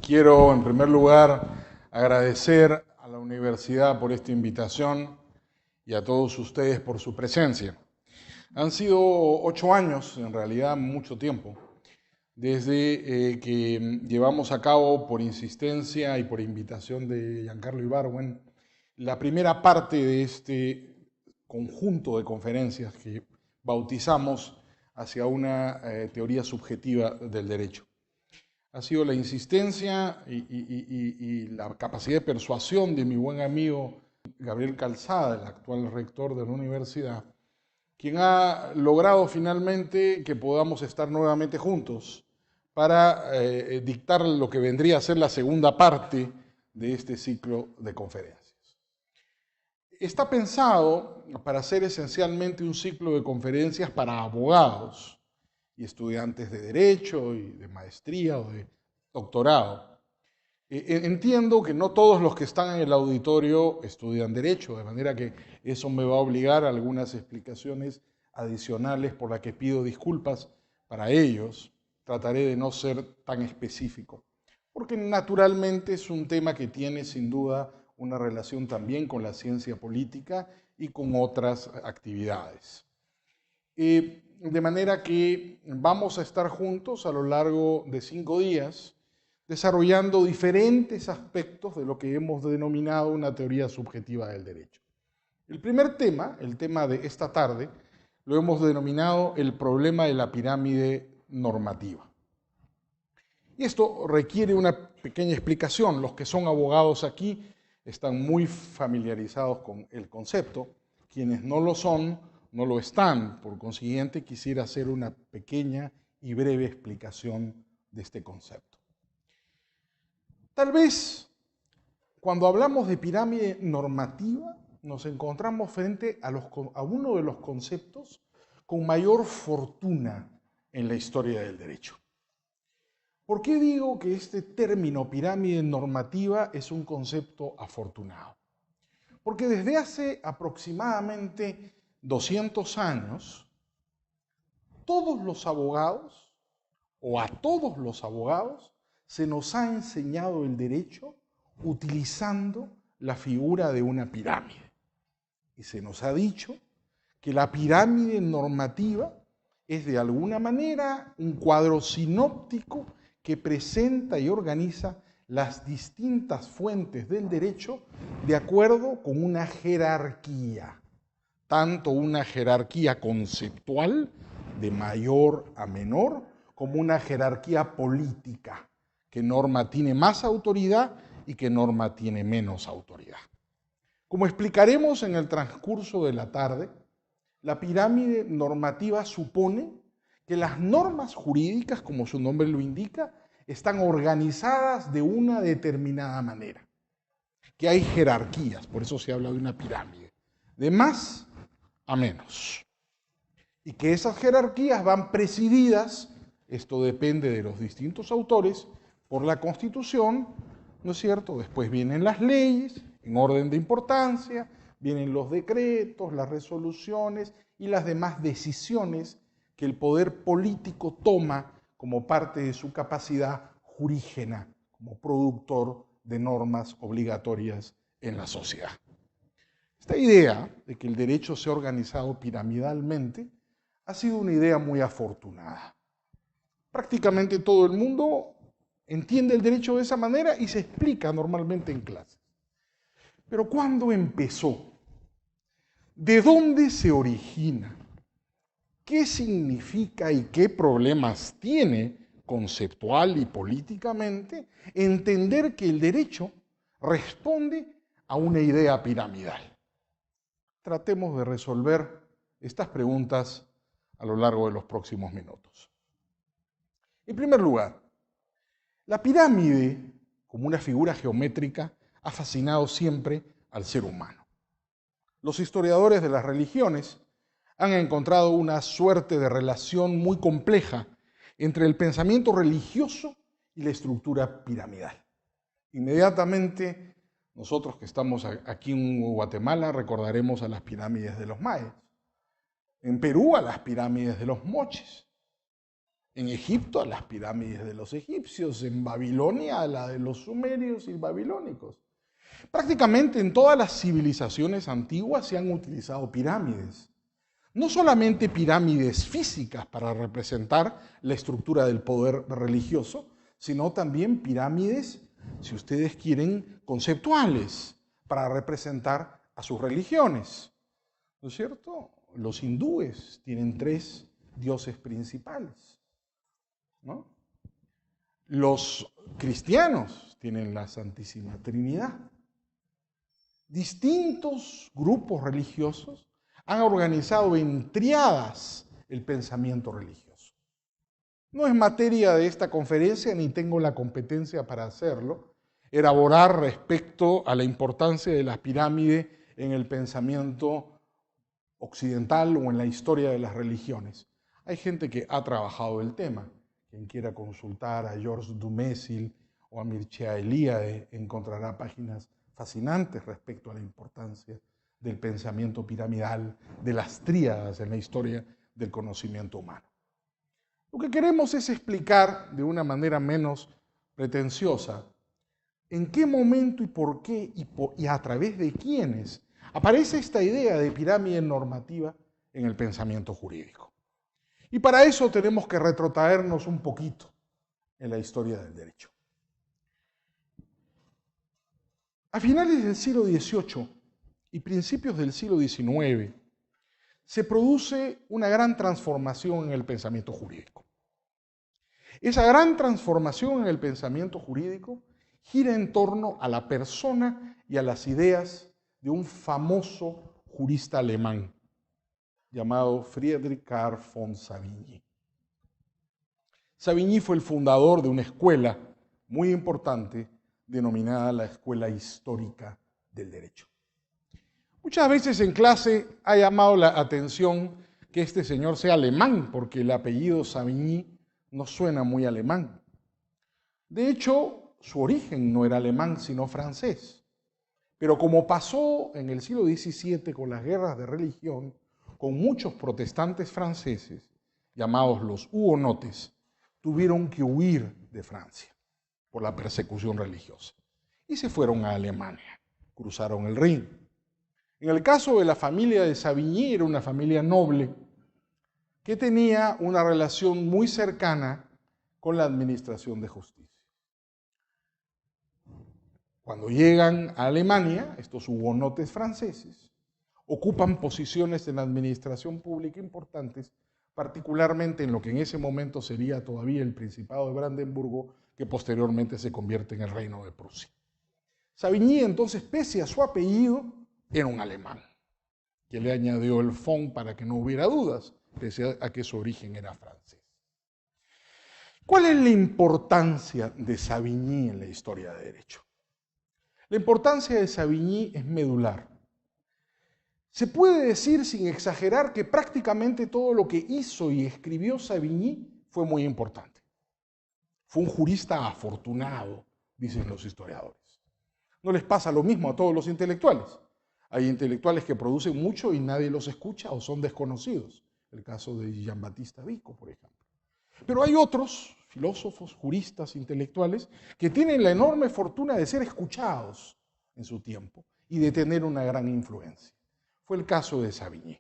Quiero, en primer lugar, agradecer a la universidad por esta invitación y a todos ustedes por su presencia. Han sido 8 años, en realidad mucho tiempo, desde que llevamos a cabo, por insistencia y por invitación de Giancarlo Ibargüen, la primera parte de este conjunto de conferencias que bautizamos hacia una teoría subjetiva del derecho. Ha sido la insistencia y la capacidad de persuasión de mi buen amigo Gabriel Calzada, el actual rector de la universidad, quien ha logrado finalmente que podamos estar nuevamente juntos para dictar lo que vendría a ser la segunda parte de este ciclo de conferencias. Está pensado para ser esencialmente un ciclo de conferencias para abogados y estudiantes de derecho y de maestría o de doctorado. Entiendo que no todos los que están en el auditorio estudian derecho, de manera que eso me va a obligar a algunas explicaciones adicionales por las que pido disculpas para ellos. Trataré de no ser tan específico, porque naturalmente es un tema que tiene sin duda una relación también con la ciencia política y con otras actividades. De manera que vamos a estar juntos a lo largo de 5 días, desarrollando diferentes aspectos de lo que hemos denominado una teoría subjetiva del derecho. El primer tema, el tema de esta tarde, lo hemos denominado el problema de la pirámide normativa. Y esto requiere una pequeña explicación. Los que son abogados aquí están muy familiarizados con el concepto. Quienes no lo son, no lo están. Por consiguiente, quisiera hacer una pequeña y breve explicación de este concepto. Tal vez, cuando hablamos de pirámide normativa, nos encontramos frente a uno de los conceptos con mayor fortuna en la historia del derecho. ¿Por qué digo que este término pirámide normativa es un concepto afortunado? Porque desde hace aproximadamente 200 años, todos los abogados, o a todos los abogados, se nos ha enseñado el derecho utilizando la figura de una pirámide. Y se nos ha dicho que la pirámide normativa es de alguna manera un cuadro sinóptico que presenta y organiza las distintas fuentes del derecho de acuerdo con una jerarquía, tanto una jerarquía conceptual de mayor a menor, como una jerarquía política, qué norma tiene más autoridad y qué norma tiene menos autoridad. Como explicaremos en el transcurso de la tarde, la pirámide normativa supone que las normas jurídicas, como su nombre lo indica, están organizadas de una determinada manera, que hay jerarquías, por eso se habla de una pirámide, de más a menos, y que esas jerarquías van presididas, esto depende de los distintos autores, por la Constitución, ¿no es cierto? Después vienen las leyes, en orden de importancia, vienen los decretos, las resoluciones y las demás decisiones que el poder político toma como parte de su capacidad jurígena, como productor de normas obligatorias en la sociedad. Esta idea de que el derecho se ha organizado piramidalmente ha sido una idea muy afortunada. Prácticamente todo el mundo entiende el derecho de esa manera y se explica normalmente en clases. Pero ¿cuándo empezó? ¿De dónde se origina? ¿Qué significa y qué problemas tiene conceptual y políticamente entender que el derecho responde a una idea piramidal? Tratemos de resolver estas preguntas a lo largo de los próximos minutos. En primer lugar, la pirámide, como una figura geométrica, ha fascinado siempre al ser humano. Los historiadores de las religiones han encontrado una suerte de relación muy compleja entre el pensamiento religioso y la estructura piramidal. Inmediatamente, nosotros que estamos aquí en Guatemala recordaremos a las pirámides de los mayas. En Perú, a las pirámides de los moches. En Egipto, las pirámides de los egipcios, en Babilonia, la de los sumerios y babilónicos. Prácticamente en todas las civilizaciones antiguas se han utilizado pirámides. No solamente pirámides físicas para representar la estructura del poder religioso, sino también pirámides, si ustedes quieren, conceptuales, para representar a sus religiones. ¿No es cierto? Los hindúes tienen 3 dioses principales, ¿no? Los cristianos tienen la Santísima Trinidad. Distintos grupos religiosos han organizado en tríadas el pensamiento religioso. No es materia de esta conferencia, ni tengo la competencia para hacerlo, elaborar respecto a la importancia de las pirámides en el pensamiento occidental o en la historia de las religiones. Hay gente que ha trabajado el tema. Quien quiera consultar a Georges Dumézil o a Mircea Eliade encontrará páginas fascinantes respecto a la importancia del pensamiento piramidal, de las tríadas en la historia del conocimiento humano. Lo que queremos es explicar de una manera menos pretenciosa en qué momento y por qué y a través de quiénes aparece esta idea de pirámide normativa en el pensamiento jurídico. Y para eso tenemos que retrotraernos un poquito en la historia del derecho. A finales del siglo XVIII y principios del siglo XIX se produce una gran transformación en el pensamiento jurídico. Esa gran transformación en el pensamiento jurídico gira en torno a la persona y a las ideas de un famoso jurista alemán llamado Friedrich Carl von Savigny. Savigny fue el fundador de una escuela muy importante denominada la Escuela Histórica del Derecho. Muchas veces en clase ha llamado la atención que este señor sea alemán, porque el apellido Savigny no suena muy alemán. De hecho, su origen no era alemán, sino francés. Pero como pasó en el siglo XVII con las guerras de religión, con muchos protestantes franceses, llamados los hugonotes, tuvieron que huir de Francia por la persecución religiosa y se fueron a Alemania, cruzaron el Rin. En el caso de la familia de Savigny, era una familia noble que tenía una relación muy cercana con la administración de justicia. Cuando llegan a Alemania, estos hugonotes franceses ocupan posiciones en la administración pública importantes, particularmente en lo que en ese momento sería todavía el Principado de Brandenburgo, que posteriormente se convierte en el Reino de Prusia. Savigny, entonces, pese a su apellido, era un alemán, que le añadió el von para que no hubiera dudas, pese a que su origen era francés. ¿Cuál es la importancia de Savigny en la historia de derecho? La importancia de Savigny es medular. Se puede decir sin exagerar que prácticamente todo lo que hizo y escribió Savigny fue muy importante. Fue un jurista afortunado, dicen los historiadores. No les pasa lo mismo a todos los intelectuales. Hay intelectuales que producen mucho y nadie los escucha o son desconocidos. El caso de Giambattista Vico, por ejemplo. Pero hay otros filósofos, juristas, intelectuales, que tienen la enorme fortuna de ser escuchados en su tiempo y de tener una gran influencia. Fue el caso de Savigny.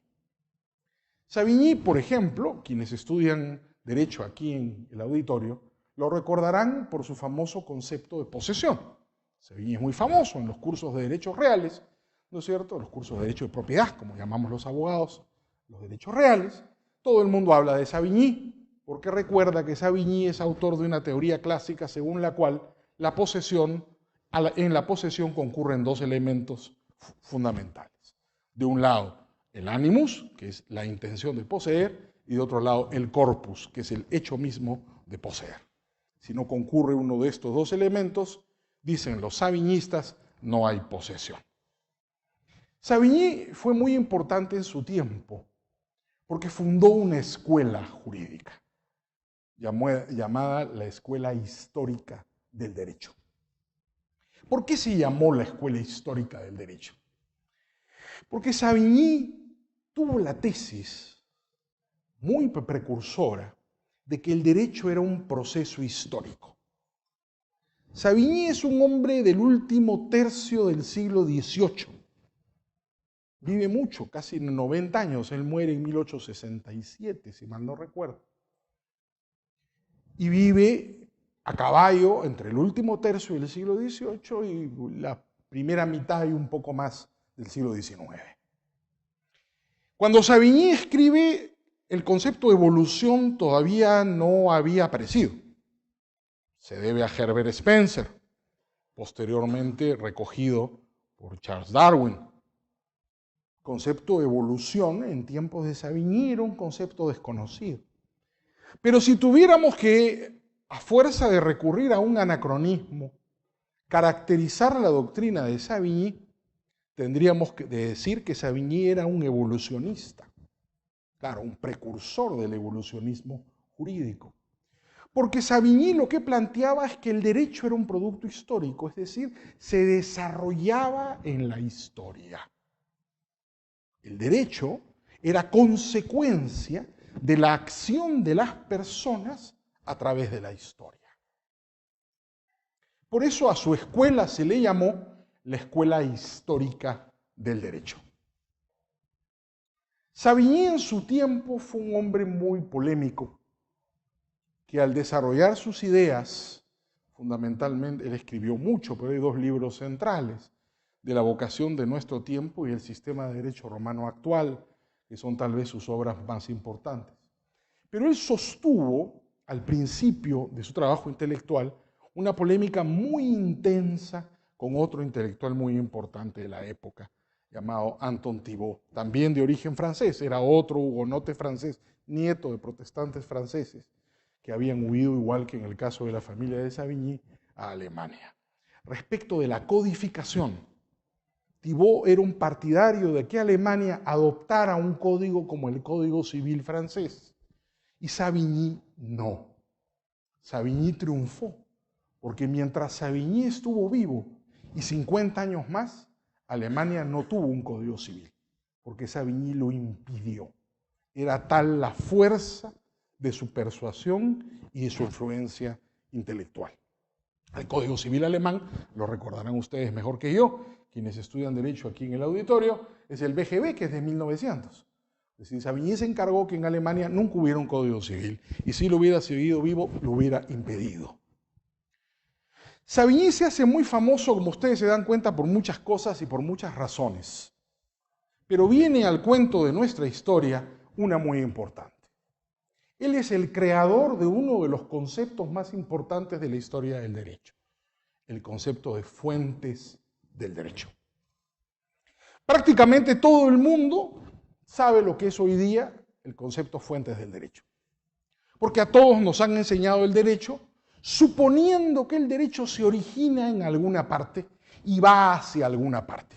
Savigny, por ejemplo, quienes estudian derecho aquí en el auditorio, lo recordarán por su famoso concepto de posesión. Savigny es muy famoso en los cursos de derechos reales, ¿no es cierto? Los cursos de derecho de propiedad, como llamamos los abogados, los derechos reales. Todo el mundo habla de Savigny, porque recuerda que Savigny es autor de una teoría clásica según la cual en la posesión concurren 2 elementos fundamentales. De un lado, el animus, que es la intención de poseer, y de otro lado, el corpus, que es el hecho mismo de poseer. Si no concurre uno de estos 2 elementos, dicen los savignistas, no hay posesión. Savigny fue muy importante en su tiempo, porque fundó una escuela jurídica, llamada la Escuela Histórica del Derecho. ¿Por qué se llamó la Escuela Histórica del Derecho? Porque Savigny tuvo la tesis muy precursora de que el derecho era un proceso histórico. Savigny es un hombre del último tercio del siglo XVIII. Vive mucho, casi 90 años. Él muere en 1867, si mal no recuerdo. Y vive a caballo entre el último tercio del siglo XVIII y la primera mitad y un poco más del siglo XIX. Cuando Savigny escribe, el concepto de evolución todavía no había aparecido. Se debe a Herbert Spencer, posteriormente recogido por Charles Darwin. El concepto de evolución en tiempos de Savigny era un concepto desconocido. Pero si tuviéramos que, a fuerza de recurrir a un anacronismo, caracterizar la doctrina de Savigny, tendríamos que decir que Savigny era un evolucionista. Claro, un precursor del evolucionismo jurídico. Porque Savigny lo que planteaba es que el derecho era un producto histórico, es decir, se desarrollaba en la historia. El derecho era consecuencia de la acción de las personas a través de la historia. Por eso a su escuela se le llamó la Escuela Histórica del Derecho. Savigny en su tiempo fue un hombre muy polémico, que al desarrollar sus ideas, fundamentalmente, él escribió mucho, pero hay dos libros centrales, de la vocación de nuestro tiempo y el sistema de derecho romano actual, que son tal vez sus obras más importantes. Pero él sostuvo, al principio de su trabajo intelectual, una polémica muy intensa con otro intelectual muy importante de la época, llamado Anton Thibaut, también de origen francés, era otro hugonote francés, nieto de protestantes franceses, que habían huido, igual que en el caso de la familia de Savigny, a Alemania. Respecto de la codificación, Thibaut era un partidario de que Alemania adoptara un código como el Código Civil francés, y Savigny no. Savigny triunfó, porque mientras Savigny estuvo vivo y 50 años más, Alemania no tuvo un código civil, porque Savigny lo impidió. Era tal la fuerza de su persuasión y de su influencia intelectual. El Código Civil alemán, lo recordarán ustedes mejor que yo, quienes estudian Derecho aquí en el auditorio, es el BGB, que es de 1900. Es decir, Savigny se encargó que en Alemania nunca hubiera un Código Civil, y si lo hubiera seguido vivo, lo hubiera impedido. Savigny se hace muy famoso, como ustedes se dan cuenta, por muchas cosas y por muchas razones. Pero viene al cuento de nuestra historia una muy importante. Él es el creador de uno de los conceptos más importantes de la historia del derecho, el concepto de fuentes del derecho. Prácticamente todo el mundo sabe lo que es hoy día el concepto fuentes del derecho, porque a todos nos han enseñado el derecho suponiendo que el derecho se origina en alguna parte y va hacia alguna parte.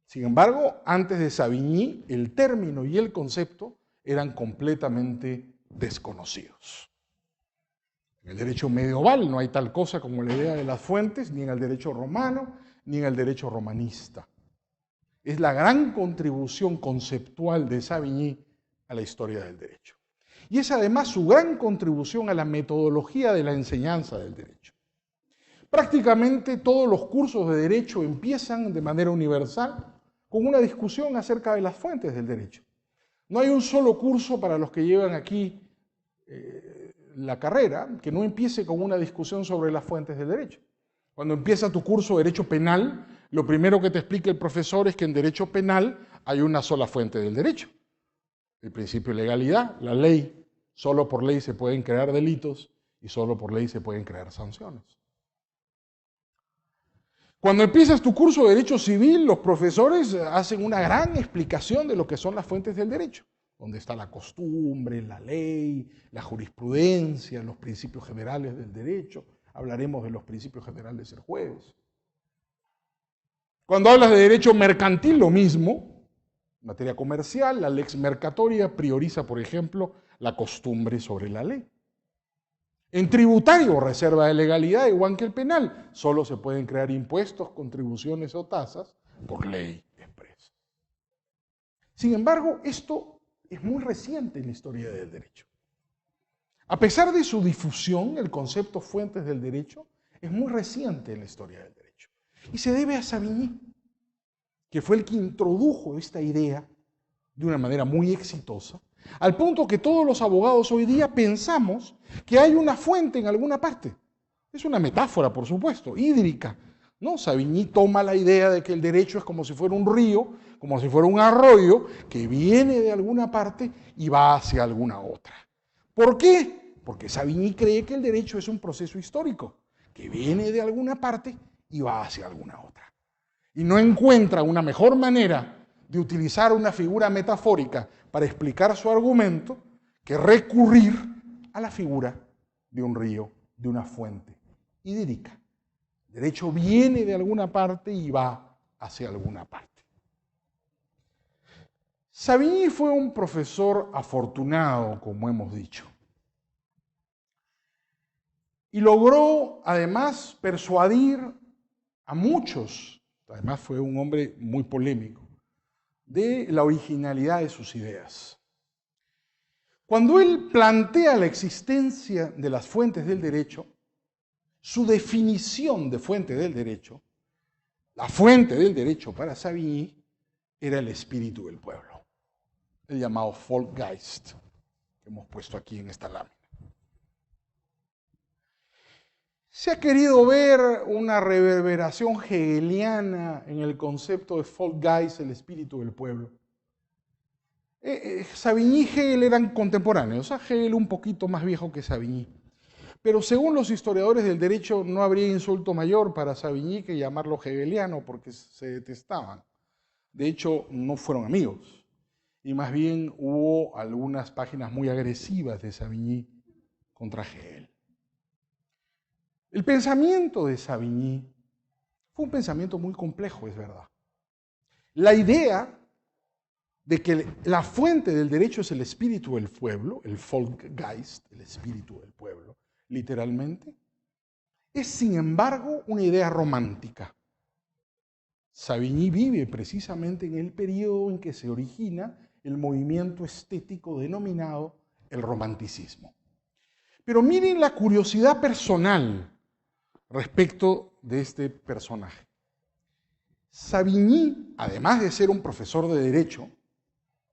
Sin embargo, antes de Savigny, el término y el concepto eran completamente desconocidos. En el derecho medieval no hay tal cosa como la idea de las fuentes, ni en el derecho romano, ni en el derecho romanista. Es la gran contribución conceptual de Savigny a la historia del derecho. Y es además su gran contribución a la metodología de la enseñanza del derecho. Prácticamente todos los cursos de derecho empiezan de manera universal con una discusión acerca de las fuentes del derecho. No hay un solo curso para los que llevan aquí la carrera que no empiece con una discusión sobre las fuentes del derecho. Cuando empieza tu curso de derecho penal, lo primero que te explica el profesor es que en derecho penal hay una sola fuente del derecho. El principio de legalidad, la ley. Solo por ley se pueden crear delitos y solo por ley se pueden crear sanciones. Cuando empiezas tu curso de derecho civil, los profesores hacen una gran explicación de lo que son las fuentes del derecho, donde está la costumbre, la ley, la jurisprudencia, los principios generales del derecho. Hablaremos de los principios generales el jueves. Cuando hablas de derecho mercantil, lo mismo. En materia comercial, la lex mercatoria prioriza, por ejemplo, la costumbre sobre la ley. En tributario, reserva de legalidad, igual que el penal, solo se pueden crear impuestos, contribuciones o tasas por ley expresa. Sin embargo, esto es muy reciente en la historia del derecho. A pesar de su difusión, el concepto fuentes del derecho es muy reciente en la historia del derecho. Y se debe a Savigny, que fue el que introdujo esta idea de una manera muy exitosa, al punto que todos los abogados hoy día pensamos que hay una fuente en alguna parte. Es una metáfora, por supuesto, hídrica, ¿no? Savigny toma la idea de que el derecho es como si fuera un río, como si fuera un arroyo, que viene de alguna parte y va hacia alguna otra. ¿Por qué? Porque Savigny cree que el derecho es un proceso histórico, que viene de alguna parte y va hacia alguna otra. Y no encuentra una mejor manera de utilizar una figura metafórica para explicar su argumento que recurrir a la figura de un río, de una fuente hídrica. El derecho viene de alguna parte y va hacia alguna parte. Savigny fue un profesor afortunado, como hemos dicho, y logró además persuadir a muchos, además fue un hombre muy polémico, de la originalidad de sus ideas. Cuando él plantea la existencia de las fuentes del derecho, su definición de fuente del derecho, la fuente del derecho para Savigny, era el espíritu del pueblo, el llamado Volksgeist, que hemos puesto aquí en esta lámina. Se ha querido ver una reverberación hegeliana en el concepto de Volksgeist, el espíritu del pueblo. Savigny y Hegel eran contemporáneos, Hegel un poquito más viejo que Savigny. Pero según los historiadores del derecho, no habría insulto mayor para Savigny que llamarlo hegeliano, porque se detestaban. De hecho, no fueron amigos. Y más bien hubo algunas páginas muy agresivas de Savigny contra Hegel. El pensamiento de Savigny fue un pensamiento muy complejo, es verdad. La idea de que la fuente del derecho es el espíritu del pueblo, el Volksgeist, el espíritu del pueblo, literalmente, es sin embargo una idea romántica. Savigny vive precisamente en el periodo en que se origina el movimiento estético denominado el romanticismo. Pero miren la curiosidad personal respecto de este personaje. Savigny, además de ser un profesor de derecho,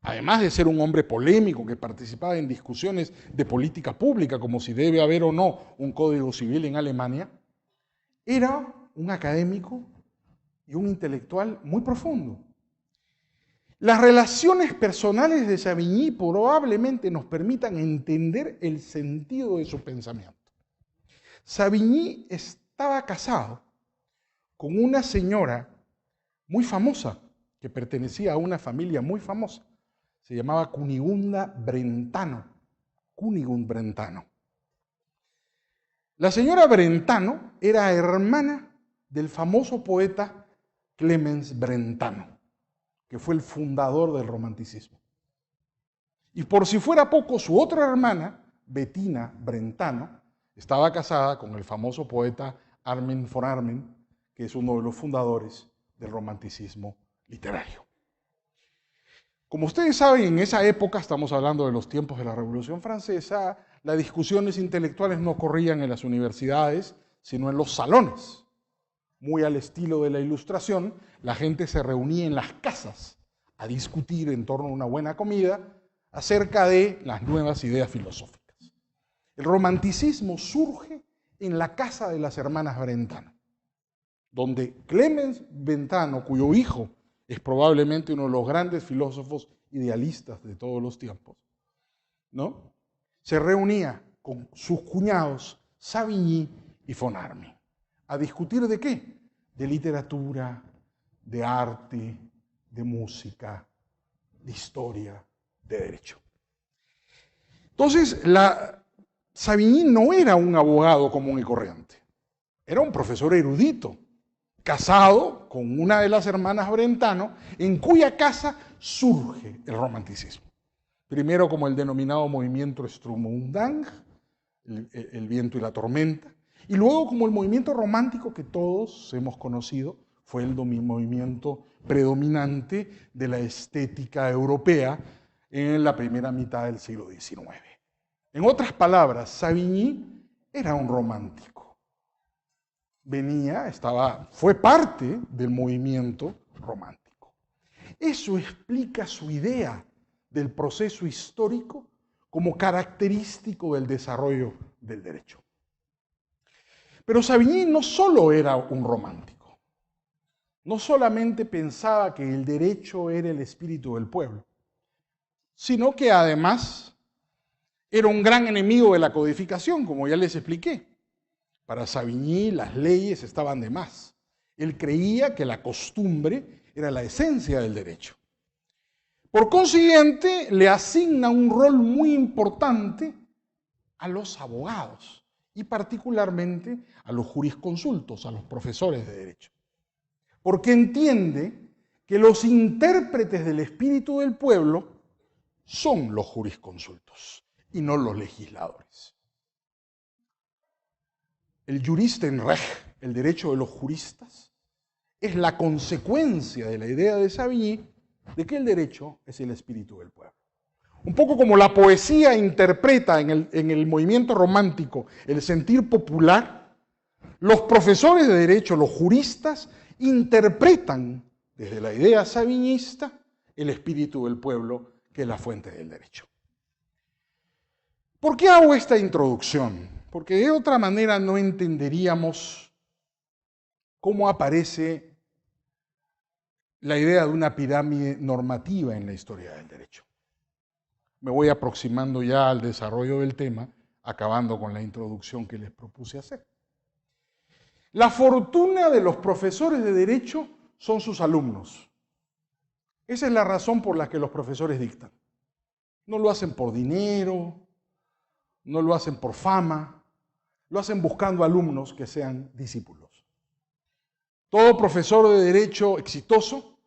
además de ser un hombre polémico que participaba en discusiones de política pública, como si debe haber o no un código civil en Alemania, era un académico y un intelectual muy profundo. Las relaciones personales de Savigny probablemente nos permitan entender el sentido de su pensamiento. Savigny estaba casado con una señora muy famosa, que pertenecía a una familia muy famosa. Se llamaba Cunigunda Brentano. Cunigund Brentano. La señora Brentano era hermana del famoso poeta Clemens Brentano, que fue el fundador del romanticismo. Y por si fuera poco, su otra hermana, Bettina Brentano, estaba casada con el famoso poeta Armin von Arnim, que es uno de los fundadores del romanticismo literario. Como ustedes saben, en esa época, estamos hablando de los tiempos de la Revolución Francesa, las discusiones intelectuales no corrían en las universidades, sino en los salones. Muy al estilo de la Ilustración, la gente se reunía en las casas a discutir en torno a una buena comida acerca de las nuevas ideas filosóficas. El romanticismo surge en la casa de las hermanas Brentano, donde Clemens Brentano, cuyo hijo es probablemente uno de los grandes filósofos idealistas de todos los tiempos, ¿no? Se reunía con sus cuñados Savigny y von Arnim. ¿A discutir de qué? De literatura, de arte, de música, de historia, de derecho. Entonces, Savigny no era un abogado común y corriente, era un profesor erudito, casado con una de las hermanas Brentano, en cuya casa surge el romanticismo. Primero como el denominado movimiento Sturm und Drang, el viento y la tormenta, y luego como el movimiento romántico que todos hemos conocido, fue el movimiento predominante de la estética europea en la primera mitad del siglo XIX. En otras palabras, Savigny era un romántico. Fue parte del movimiento romántico. Eso explica su idea del proceso histórico como característico del desarrollo del derecho. Pero Savigny no solo era un romántico, no solamente pensaba que el derecho era el espíritu del pueblo, sino que además era un gran enemigo de la codificación, como ya les expliqué. Para Savigny las leyes estaban de más. Él creía que la costumbre era la esencia del derecho. Por consiguiente, le asigna un rol muy importante a los abogados y particularmente a los jurisconsultos, a los profesores de derecho. Porque entiende que los intérpretes del espíritu del pueblo son los jurisconsultos y no los legisladores. El Juristenrecht, el derecho de los juristas, es la consecuencia de la idea de Savigny de que el derecho es el espíritu del pueblo. Un poco como la poesía interpreta en el movimiento romántico el sentir popular, los profesores de derecho, los juristas, interpretan desde la idea savignista el espíritu del pueblo, que es la fuente del derecho. ¿Por qué hago esta introducción? Porque de otra manera no entenderíamos cómo aparece la idea de una pirámide normativa en la historia del derecho. Me voy aproximando ya al desarrollo del tema, acabando con la introducción que les propuse hacer. La fortuna de los profesores de derecho son sus alumnos. Esa es la razón por la que los profesores dictan. No lo hacen por dinero, no lo hacen por fama, lo hacen buscando alumnos que sean discípulos. Todo profesor de derecho exitoso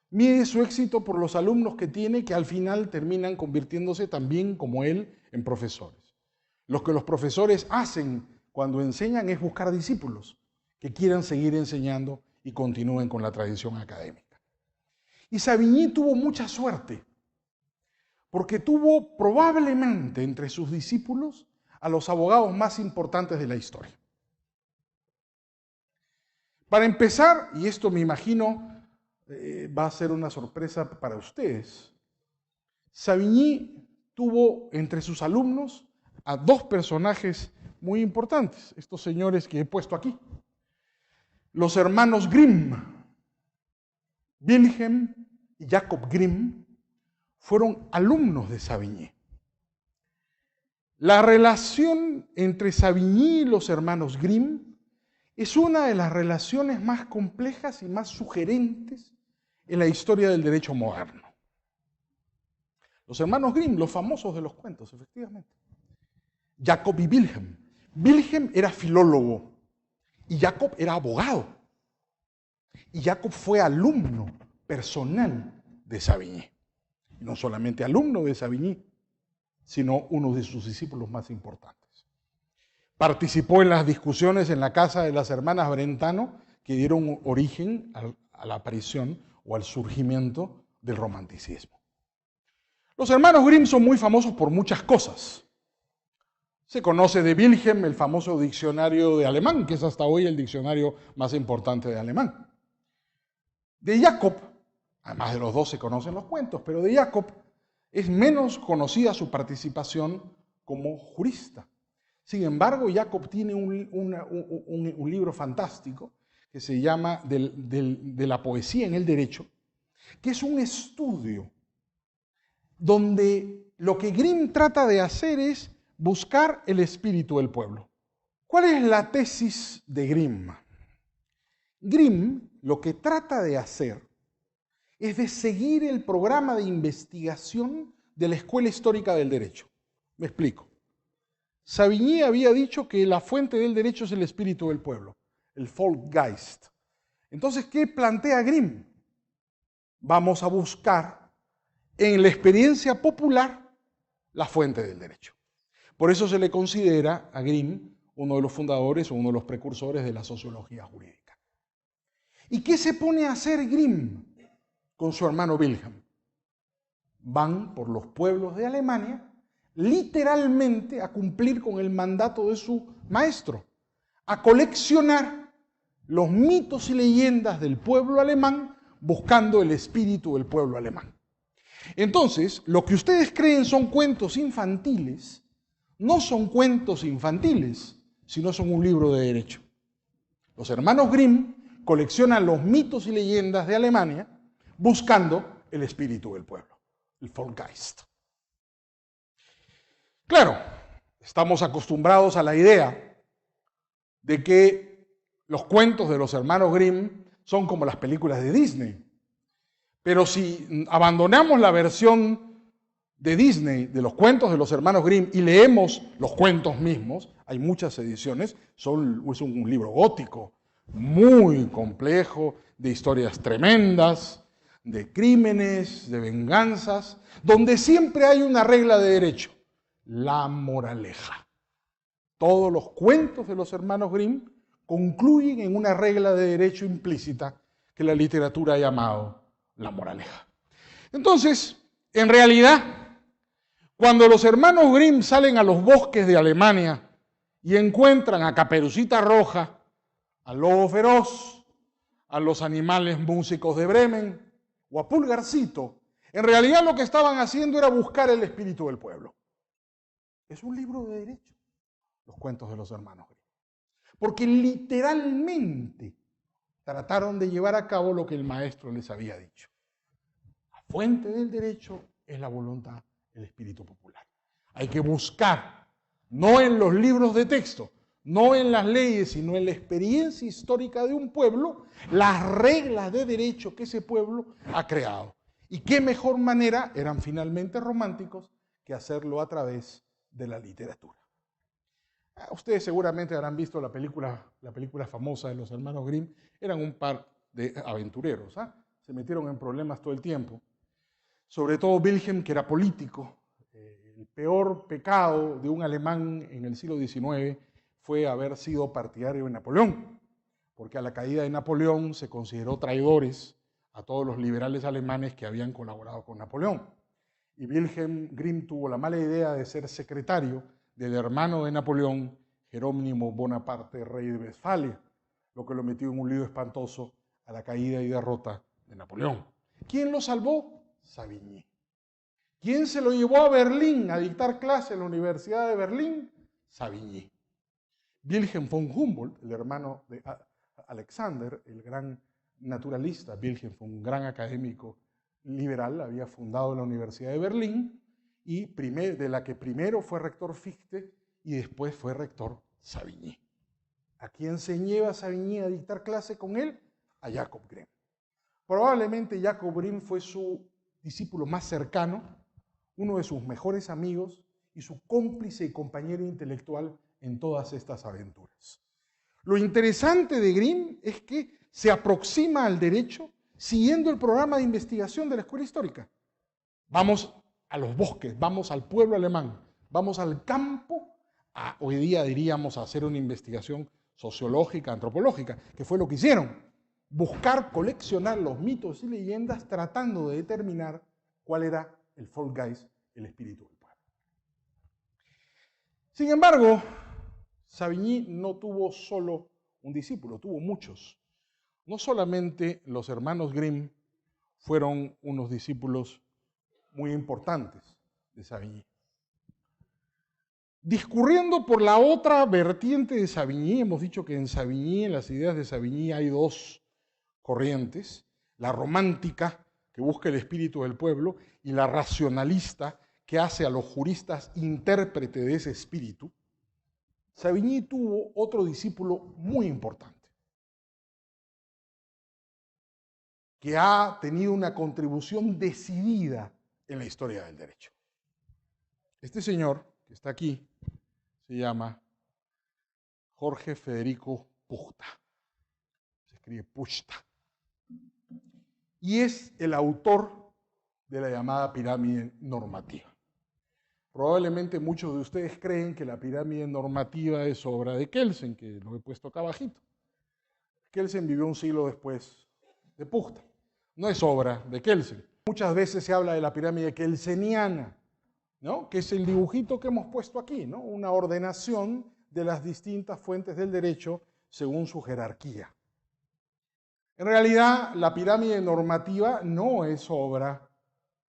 mide su éxito por los alumnos que tiene, que al final terminan convirtiéndose también, como él, en profesores. Lo que los profesores hacen cuando enseñan es buscar discípulos que quieran seguir enseñando y continúen con la tradición académica. Y Savigny tuvo mucha suerte, porque tuvo probablemente entre sus discípulos a los abogados más importantes de la historia. Para empezar, y esto me imagino va a ser una sorpresa para ustedes, Savigny tuvo entre sus alumnos a dos personajes muy importantes, estos señores que he puesto aquí. Los hermanos Grimm, Wilhelm y Jacob Grimm, fueron alumnos de Savigny. La relación entre Savigny y los hermanos Grimm es una de las relaciones más complejas y más sugerentes en la historia del derecho moderno. Los hermanos Grimm, los famosos de los cuentos, efectivamente. Jacob y Wilhelm. Wilhelm era filólogo y Jacob era abogado. Y Jacob fue alumno personal de Savigny. Y no solamente alumno de Savigny, sino uno de sus discípulos más importantes. Participó en las discusiones en la casa de las hermanas Brentano que dieron origen a la aparición o al surgimiento del romanticismo. Los hermanos Grimm son muy famosos por muchas cosas. Se conoce de Wilhelm el famoso diccionario de alemán, que es hasta hoy el diccionario más importante de alemán. De Jacob, además de los dos se conocen los cuentos, pero de Jacob es menos conocida su participación como jurista. Sin embargo, Jacob tiene un libro fantástico que se llama de la poesía en el derecho, que es un estudio donde lo que Grimm trata de hacer es buscar el espíritu del pueblo. ¿Cuál es la tesis de Grimm? Grimm lo que trata de hacer es de seguir el programa de investigación de la Escuela Histórica del Derecho. Me explico. Savigny había dicho que la fuente del derecho es el espíritu del pueblo, el Volksgeist. Entonces, ¿qué plantea Grimm? Vamos a buscar en la experiencia popular la fuente del derecho. Por eso se le considera a Grimm uno de los fundadores o uno de los precursores de la sociología jurídica. ¿Y qué se pone a hacer Grimm con su hermano Wilhelm? Van por los pueblos de Alemania literalmente a cumplir con el mandato de su maestro, a coleccionar los mitos y leyendas del pueblo alemán buscando el espíritu del pueblo alemán. Entonces, lo que ustedes creen son cuentos infantiles, no son cuentos infantiles, sino son un libro de derecho. Los hermanos Grimm coleccionan los mitos y leyendas de Alemania buscando el espíritu del pueblo, el Volksgeist. Claro, estamos acostumbrados a la idea de que los cuentos de los hermanos Grimm son como las películas de Disney. Pero si abandonamos la versión de Disney de los cuentos de los hermanos Grimm y leemos los cuentos mismos, hay muchas ediciones, es un libro gótico, muy complejo, de historias tremendas, de crímenes, de venganzas, donde siempre hay una regla de derecho, la moraleja. Todos los cuentos de los hermanos Grimm concluyen en una regla de derecho implícita que la literatura ha llamado la moraleja. Entonces, en realidad, cuando los hermanos Grimm salen a los bosques de Alemania y encuentran a Caperucita Roja, al lobo feroz, a los animales músicos de Bremen o a Pulgarcito, en realidad lo que estaban haciendo era buscar el espíritu del pueblo. Es un libro de derecho, los cuentos de los hermanos Grimm, porque literalmente trataron de llevar a cabo lo que el maestro les había dicho. La fuente del derecho es la voluntad, el espíritu popular. Hay que buscar, no en los libros de texto, no en las leyes, sino en la experiencia histórica de un pueblo, las reglas de derecho que ese pueblo ha creado. Y qué mejor manera, eran finalmente románticos, que hacerlo a través de la literatura. Ustedes seguramente habrán visto la película famosa de los hermanos Grimm. Eran un par de aventureros, se metieron en problemas todo el tiempo. Sobre todo Wilhelm, que era político. El peor pecado de un alemán en el siglo XIX fue haber sido partidario de Napoleón, porque a la caída de Napoleón se consideró traidores a todos los liberales alemanes que habían colaborado con Napoleón. Y Wilhelm Grimm tuvo la mala idea de ser secretario del hermano de Napoleón, Jerónimo Bonaparte, rey de Westfalia, lo que lo metió en un lío espantoso a la caída y derrota de Napoleón. ¿Quién lo salvó? Savigny. ¿Quién se lo llevó a Berlín a dictar clase en la Universidad de Berlín? Savigny. Wilhelm von Humboldt, el hermano de Alexander, el gran naturalista, Wilhelm fue un gran académico liberal, había fundado la Universidad de Berlín, y de la que primero fue rector Fichte y después fue rector Savigny. ¿A quién se lleva Savigny a dictar clase con él? A Jacob Grimm. Probablemente Jacob Grimm fue su discípulo más cercano, uno de sus mejores amigos y su cómplice y compañero intelectual en todas estas aventuras. Lo interesante de Grimm es que se aproxima al derecho siguiendo el programa de investigación de la escuela histórica. Vamos a los bosques, vamos al pueblo alemán, vamos al campo, hoy día diríamos a hacer una investigación sociológica, antropológica, que fue lo que hicieron. Buscar, coleccionar los mitos y leyendas tratando de determinar cuál era el Volksgeist, el espíritu del pueblo. Sin embargo, Savigny no tuvo solo un discípulo, tuvo muchos. No solamente los hermanos Grimm fueron unos discípulos muy importantes de Savigny. Discurriendo por la otra vertiente de Savigny, hemos dicho que en Savigny, en las ideas de Savigny, hay dos corrientes: la romántica, que busca el espíritu del pueblo, y la racionalista, que hace a los juristas intérprete de ese espíritu. Savigny tuvo otro discípulo muy importante, que ha tenido una contribución decidida en la historia del derecho. Este señor, que está aquí, se llama Jorge Federico Puchta. Se escribe Puchta. Y es el autor de la llamada pirámide normativa. Probablemente muchos de ustedes creen que la pirámide normativa es obra de Kelsen, que lo he puesto acá abajito. Kelsen vivió un siglo después de Puchta. No es obra de Kelsen. Muchas veces se habla de la pirámide kelseniana, ¿no? Que es el dibujito que hemos puesto aquí, ¿no? Una ordenación de las distintas fuentes del derecho según su jerarquía. En realidad, la pirámide normativa no es obra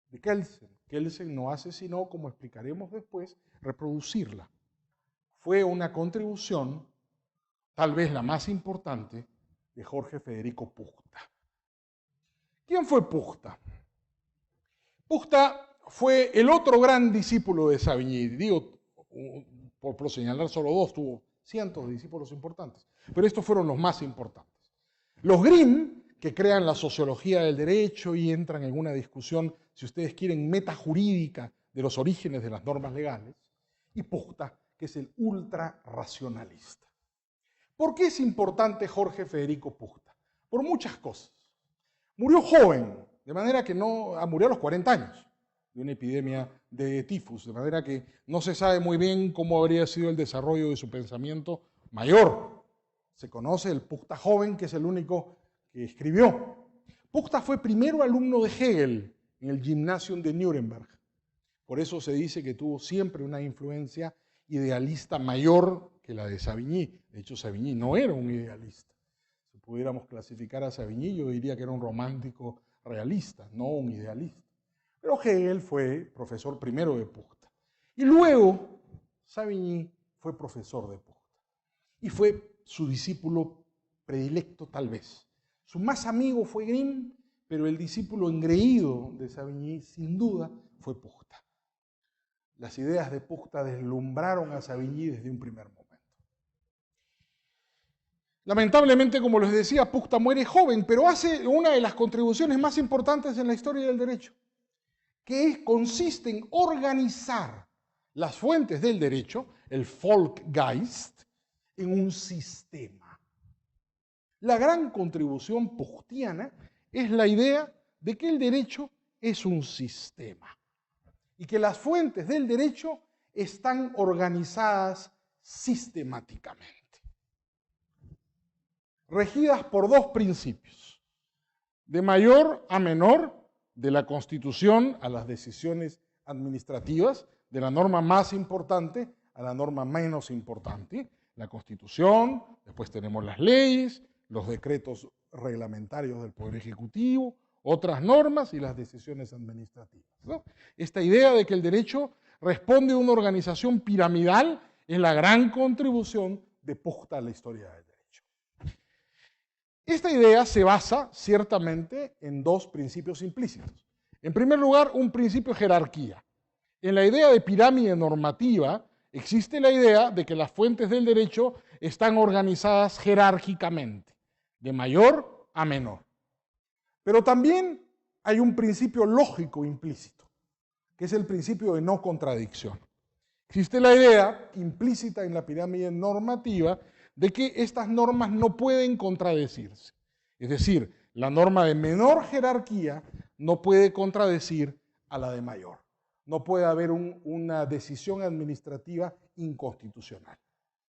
de Kelsen. Kelsen no hace sino, como explicaremos después, reproducirla. Fue una contribución, tal vez la más importante, de Jorge Federico Puchta. ¿Quién fue Puchta? Puchta fue el otro gran discípulo de Savigny. Digo, por señalar solo dos, tuvo cientos de discípulos importantes, pero estos fueron los más importantes. Los Grimm, que crean la sociología del derecho y entran en una discusión, si ustedes quieren, metajurídica de los orígenes de las normas legales, y Puchta, que es el ultrarracionalista. ¿Por qué es importante Jorge Federico Puchta? Por muchas cosas. Murió joven, de manera que murió a los 40 años de una epidemia de tifus, de manera que no se sabe muy bien cómo habría sido el desarrollo de su pensamiento mayor. Se conoce el Puchta joven, que es el único que escribió. Puchta fue primero alumno de Hegel en el Gymnasium de Nuremberg. Por eso se dice que tuvo siempre una influencia idealista mayor que la de Savigny. De hecho, Savigny no era un idealista. Si pudiéramos clasificar a Savigny, yo diría que era un romántico realista, no un idealista. Pero Hegel fue profesor primero de Puchta. Y luego Savigny fue profesor de Puchta. Y fue su discípulo predilecto tal vez. Su más amigo fue Grimm, pero el discípulo engreído de Savigny, sin duda, fue Puchta. Las ideas de Puchta deslumbraron a Savigny desde un primer momento. Lamentablemente, como les decía, Puchta muere joven, pero hace una de las contribuciones más importantes en la historia del derecho, que consiste en organizar las fuentes del derecho, el Volksgeist, en un sistema. La gran contribución puchtiana es la idea de que el derecho es un sistema y que las fuentes del derecho están organizadas sistemáticamente, regidas por dos principios: de mayor a menor, de la Constitución a las decisiones administrativas, de la norma más importante a la norma menos importante. La Constitución, después tenemos las leyes, los decretos reglamentarios del Poder Ejecutivo, otras normas y las decisiones administrativas, ¿no? Esta idea de que el derecho responde a una organización piramidal es la gran contribución de Puchta a la historia del derecho. Esta idea se basa ciertamente en dos principios implícitos. En primer lugar, un principio de jerarquía. En la idea de pirámide normativa existe la idea de que las fuentes del derecho están organizadas jerárquicamente, de mayor a menor. Pero también hay un principio lógico implícito, que es el principio de no contradicción. Existe la idea implícita en la pirámide normativa de que estas normas no pueden contradecirse. Es decir, la norma de menor jerarquía no puede contradecir a la de mayor. No puede haber una decisión administrativa inconstitucional.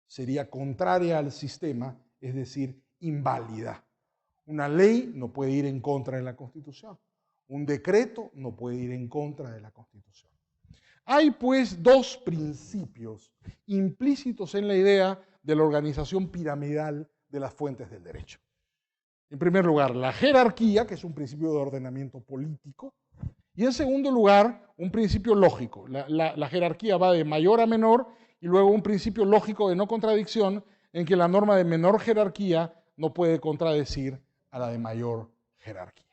Sería contraria al sistema, es decir, inválida. Una ley no puede ir en contra de la Constitución. Un decreto no puede ir en contra de la Constitución. Hay pues dos principios implícitos en la idea de la organización piramidal de las fuentes del derecho. En primer lugar, la jerarquía, que es un principio de ordenamiento político, y en segundo lugar, un principio lógico. La jerarquía va de mayor a menor y luego un principio lógico de no contradicción en que la norma de menor jerarquía no puede contradecir a la de mayor jerarquía.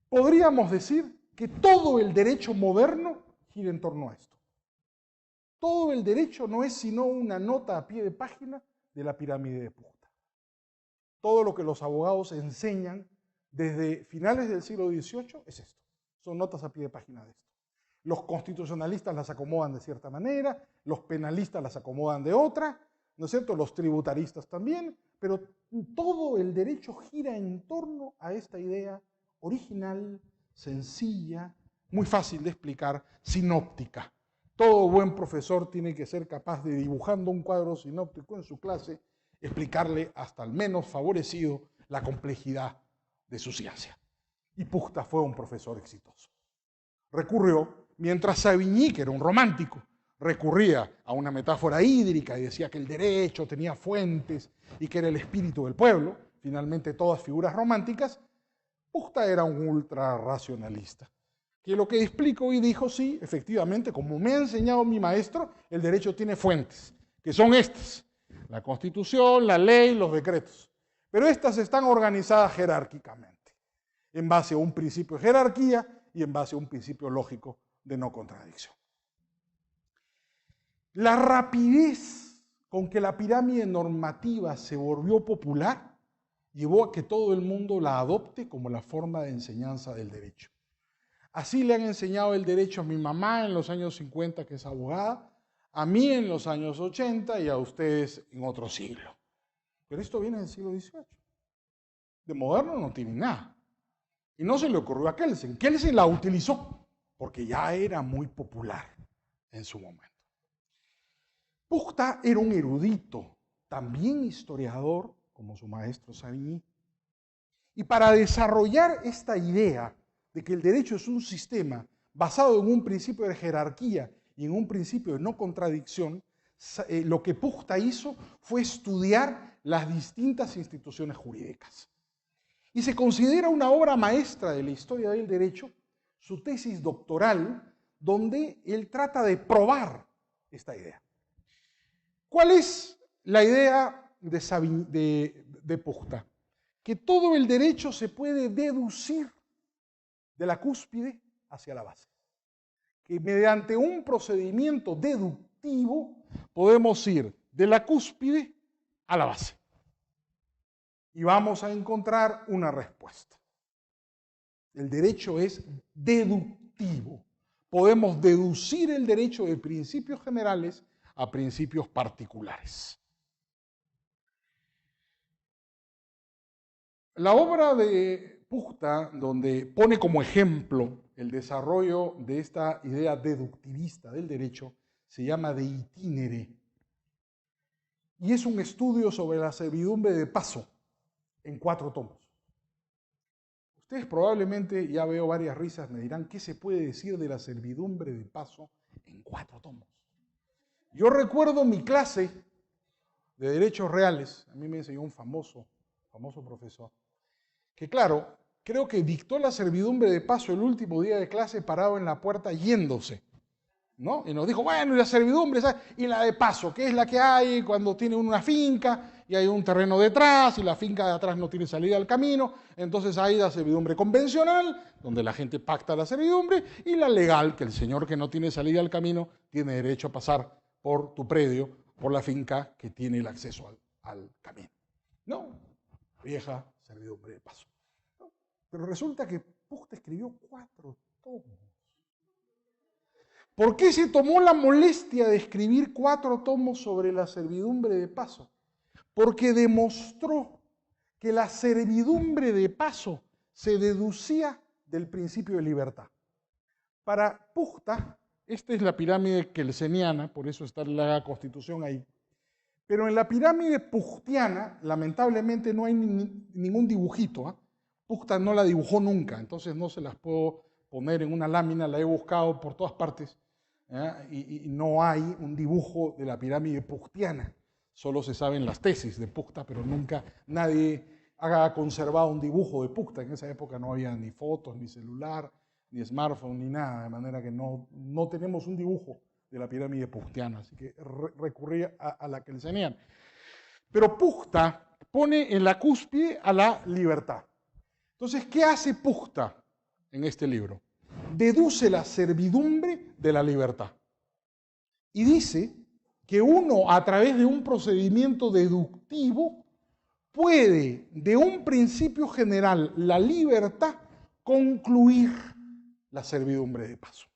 Podríamos decir que todo el derecho moderno gira en torno a esto. Todo el derecho no es sino una nota a pie de página de la pirámide de Puchta. Todo lo que los abogados enseñan desde finales del siglo XVIII es esto. Son notas a pie de página de esto. Los constitucionalistas las acomodan de cierta manera, los penalistas las acomodan de otra, ¿no es cierto? Los tributaristas también, pero todo el derecho gira en torno a esta idea original, sencilla, muy fácil de explicar, sinóptica. Todo buen profesor tiene que ser capaz de, dibujando un cuadro sinóptico en su clase, explicarle hasta al menos favorecido la complejidad de su ciencia. Y Puchta fue un profesor exitoso. Recurrió Mientras Savigny, que era un romántico, recurría a una metáfora hídrica y decía que el derecho tenía fuentes y que era el espíritu del pueblo, finalmente todas figuras románticas, Puchta era un ultrarracionalista, que lo que explico y dijo, sí, efectivamente, como me ha enseñado mi maestro, el derecho tiene fuentes, que son estas, la Constitución, la ley, los decretos, pero estas están organizadas jerárquicamente, en base a un principio de jerarquía y en base a un principio lógico de no contradicción. La rapidez con que la pirámide normativa se volvió popular llevó a que todo el mundo la adopte como la forma de enseñanza del derecho. Así le han enseñado el derecho a mi mamá en los años 50, que es abogada, a mí en los años 80 y a ustedes en otro siglo. Pero esto viene del siglo XVIII. De moderno no tiene nada. Y no se le ocurrió a Kelsen. Kelsen la utilizó porque ya era muy popular en su momento. Puchta era un erudito, también historiador, como su maestro Savigny. Y para desarrollar esta idea de que el derecho es un sistema basado en un principio de jerarquía y en un principio de no contradicción, lo que Puchta hizo fue estudiar las distintas instituciones jurídicas. Y se considera una obra maestra de la historia del derecho, su tesis doctoral, donde él trata de probar esta idea. ¿Cuál es la idea de Puchta? Que todo el derecho se puede deducir de la cúspide hacia la base. Que mediante un procedimiento deductivo podemos ir de la cúspide a la base. Y vamos a encontrar una respuesta. El derecho es deductivo. Podemos deducir el derecho de principios generales a principios particulares. La obra de Puchta, donde pone como ejemplo el desarrollo de esta idea deductivista del derecho, se llama De Itinere. Y es un estudio sobre la servidumbre de paso en 4 tomos. Ustedes probablemente, ya veo varias risas, me dirán, ¿qué se puede decir de la servidumbre de paso en 4 tomos? Yo recuerdo mi clase de Derechos Reales, a mí me enseñó un famoso profesor, que claro, creo que dictó la servidumbre de paso el último día de clase parado en la puerta yéndose, ¿no? Y nos dijo, bueno, y la servidumbre, ¿sabes? Y la de paso, que es la que hay cuando tiene una finca y hay un terreno detrás y la finca de atrás no tiene salida al camino, entonces hay la servidumbre convencional, donde la gente pacta la servidumbre, y la legal, que el señor que no tiene salida al camino tiene derecho a pasar por tu predio, por la finca que tiene el acceso al camino. No, vieja servidumbre de paso. ¿No? Pero resulta que Puchta escribió 4 tomos. ¿Por qué se tomó la molestia de escribir 4 tomos sobre la servidumbre de paso? Porque demostró que la servidumbre de paso se deducía del principio de libertad. Para Puchta, esta es la pirámide kelseniana, por eso está la Constitución ahí. Pero en la pirámide puchtiana, lamentablemente no hay ningún dibujito. ¿Eh? Puchta no la dibujó nunca, entonces no se las puedo poner en una lámina, la he buscado por todas partes, y no hay un dibujo de la pirámide puchtiana. Solo se saben las tesis de Puchta, pero nunca nadie ha conservado un dibujo de Puchta. En esa época no había ni fotos, ni celular, ni smartphone, ni nada, de manera que no tenemos un dibujo de la pirámide puchtiana, así que recurrí a la kelseniana. Pero Puchta pone en la cúspide a la libertad. Entonces, ¿qué hace Puchta en este libro? Deduce la servidumbre de la libertad. Y dice que uno, a través de un procedimiento deductivo, puede, de un principio general, la libertad, concluir la servidumbre de paso.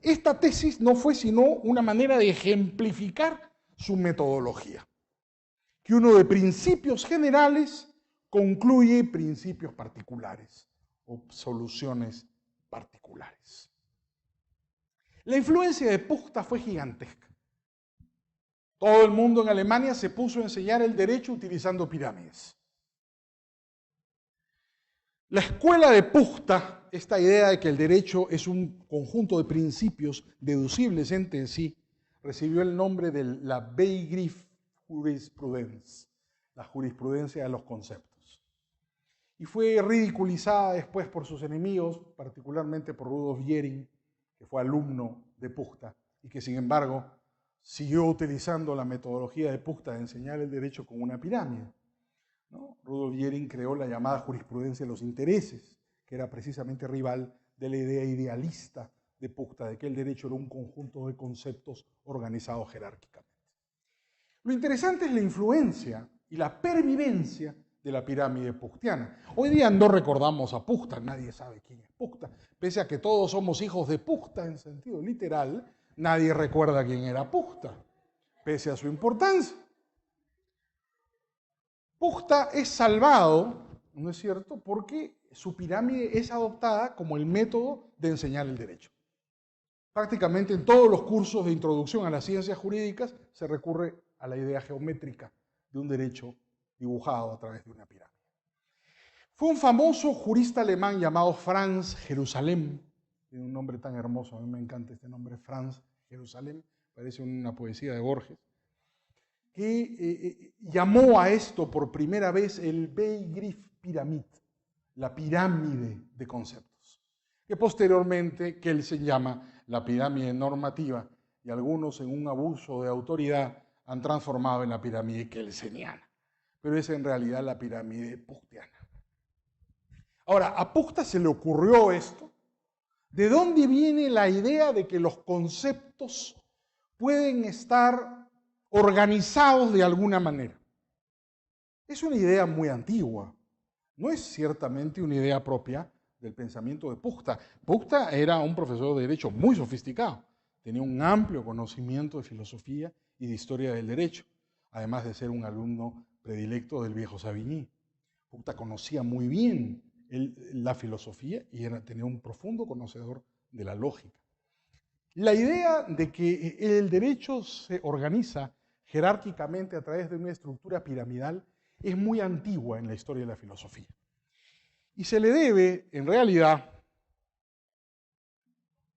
Esta tesis no fue sino una manera de ejemplificar su metodología. Que uno de principios generales concluye principios particulares o soluciones particulares. La influencia de Puchta fue gigantesca. Todo el mundo en Alemania se puso a enseñar el derecho utilizando pirámides. La escuela de Puchta esta idea de que el derecho es un conjunto de principios deducibles entre sí recibió el nombre de la Weisgriff Jurisprudence, la jurisprudencia de los conceptos. Y fue ridiculizada después por sus enemigos, particularmente por Rudolf Jhering, que fue alumno de Puchta y que sin embargo siguió utilizando la metodología de Puchta de enseñar el derecho con una pirámide, ¿no? Rudolf Jhering creó la llamada jurisprudencia de los intereses, que era precisamente rival de la idea idealista de Puchta, de que el derecho era un conjunto de conceptos organizados jerárquicamente. Lo interesante es la influencia y la pervivencia de la pirámide puchtiana. Hoy día no recordamos a Puchta, nadie sabe quién es Puchta, pese a que todos somos hijos de Puchta en sentido literal, nadie recuerda quién era Puchta, pese a su importancia. Puchta es salvado, ¿no es cierto?, porque su pirámide es adoptada como el método de enseñar el derecho. Prácticamente en todos los cursos de introducción a las ciencias jurídicas se recurre a la idea geométrica de un derecho dibujado a través de una pirámide. Fue un famoso jurista alemán llamado Franz Jerusalem, tiene un nombre tan hermoso, a mí me encanta este nombre, Franz Jerusalem, parece una poesía de Borges, que llamó a esto por primera vez el Weisgriff Pyramid, la pirámide de conceptos, que posteriormente Kelsen llama la pirámide normativa y algunos en un abuso de autoridad han transformado en la pirámide kelseniana, pero es en realidad la pirámide puchtiana. Ahora, a Puchta se le ocurrió esto. ¿De dónde viene la idea de que los conceptos pueden estar organizados de alguna manera? Es una idea muy antigua. No es ciertamente una idea propia del pensamiento de Puchta. Puchta era un profesor de derecho muy sofisticado. Tenía un amplio conocimiento de filosofía y de historia del derecho, además de ser un alumno predilecto del viejo Savigny. Puchta conocía muy bien la filosofía y tenía un profundo conocedor de la lógica. La idea de que el derecho se organiza jerárquicamente a través de una estructura piramidal es muy antigua en la historia de la filosofía. Y se le debe, en realidad,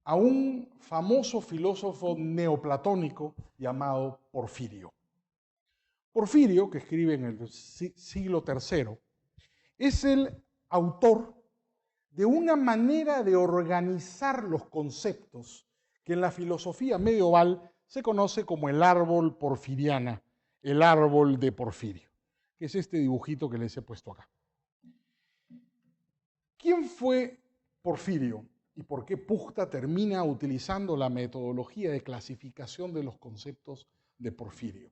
a un famoso filósofo neoplatónico llamado Porfirio. Porfirio, que escribe en el siglo III, es el autor de una manera de organizar los conceptos que en la filosofía medieval se conoce como el árbol porfiriana, el árbol de Porfirio, que es este dibujito que les he puesto acá. ¿Quién fue Porfirio y por qué Puchta termina utilizando la metodología de clasificación de los conceptos de Porfirio?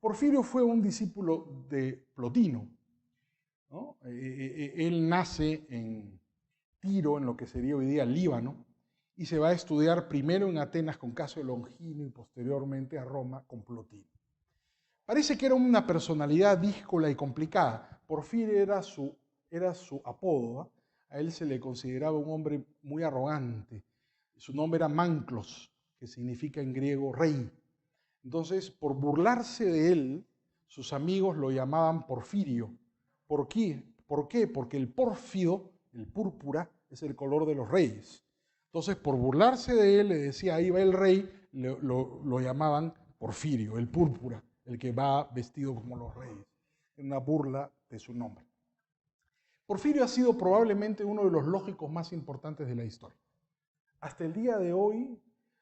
Porfirio fue un discípulo de Plotino, ¿no? Él nace en Tiro, en lo que sería hoy día Líbano, y se va a estudiar primero en Atenas con Casio Longino y posteriormente a Roma con Plotino. Parece que era una personalidad díscola y complicada. Porfirio era su apodo, ¿eh? A él se le consideraba un hombre muy arrogante. Su nombre era Manclos, que significa en griego rey. Entonces, por burlarse de él, sus amigos lo llamaban Porfirio. ¿Por qué? ¿Por qué? Porque el pórfido, el púrpura, es el color de los reyes. Entonces, por burlarse de él, le decía, ahí va el rey, lo llamaban Porfirio, el púrpura, el que va vestido como los reyes. Una burla de su nombre. Porfirio ha sido probablemente uno de los lógicos más importantes de la historia. Hasta el día de hoy,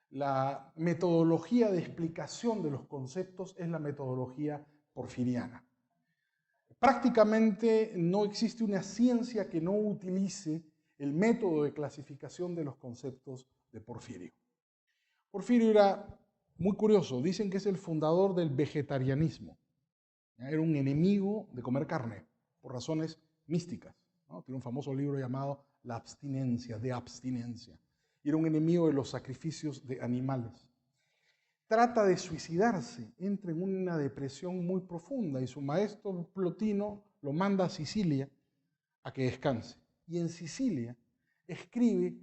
la metodología de explicación de los conceptos es la metodología porfiriana. Prácticamente no existe una ciencia que no utilice el método de clasificación de los conceptos de Porfirio. Porfirio era muy curioso, dicen que es el fundador del vegetarianismo. Era un enemigo de comer carne, por razones místicas, ¿no? Tiene un famoso libro llamado La abstinencia, de abstinencia. Y era un enemigo de los sacrificios de animales. Trata de suicidarse, entra en una depresión muy profunda y su maestro Plotino lo manda a Sicilia a que descanse. Y en Sicilia escribe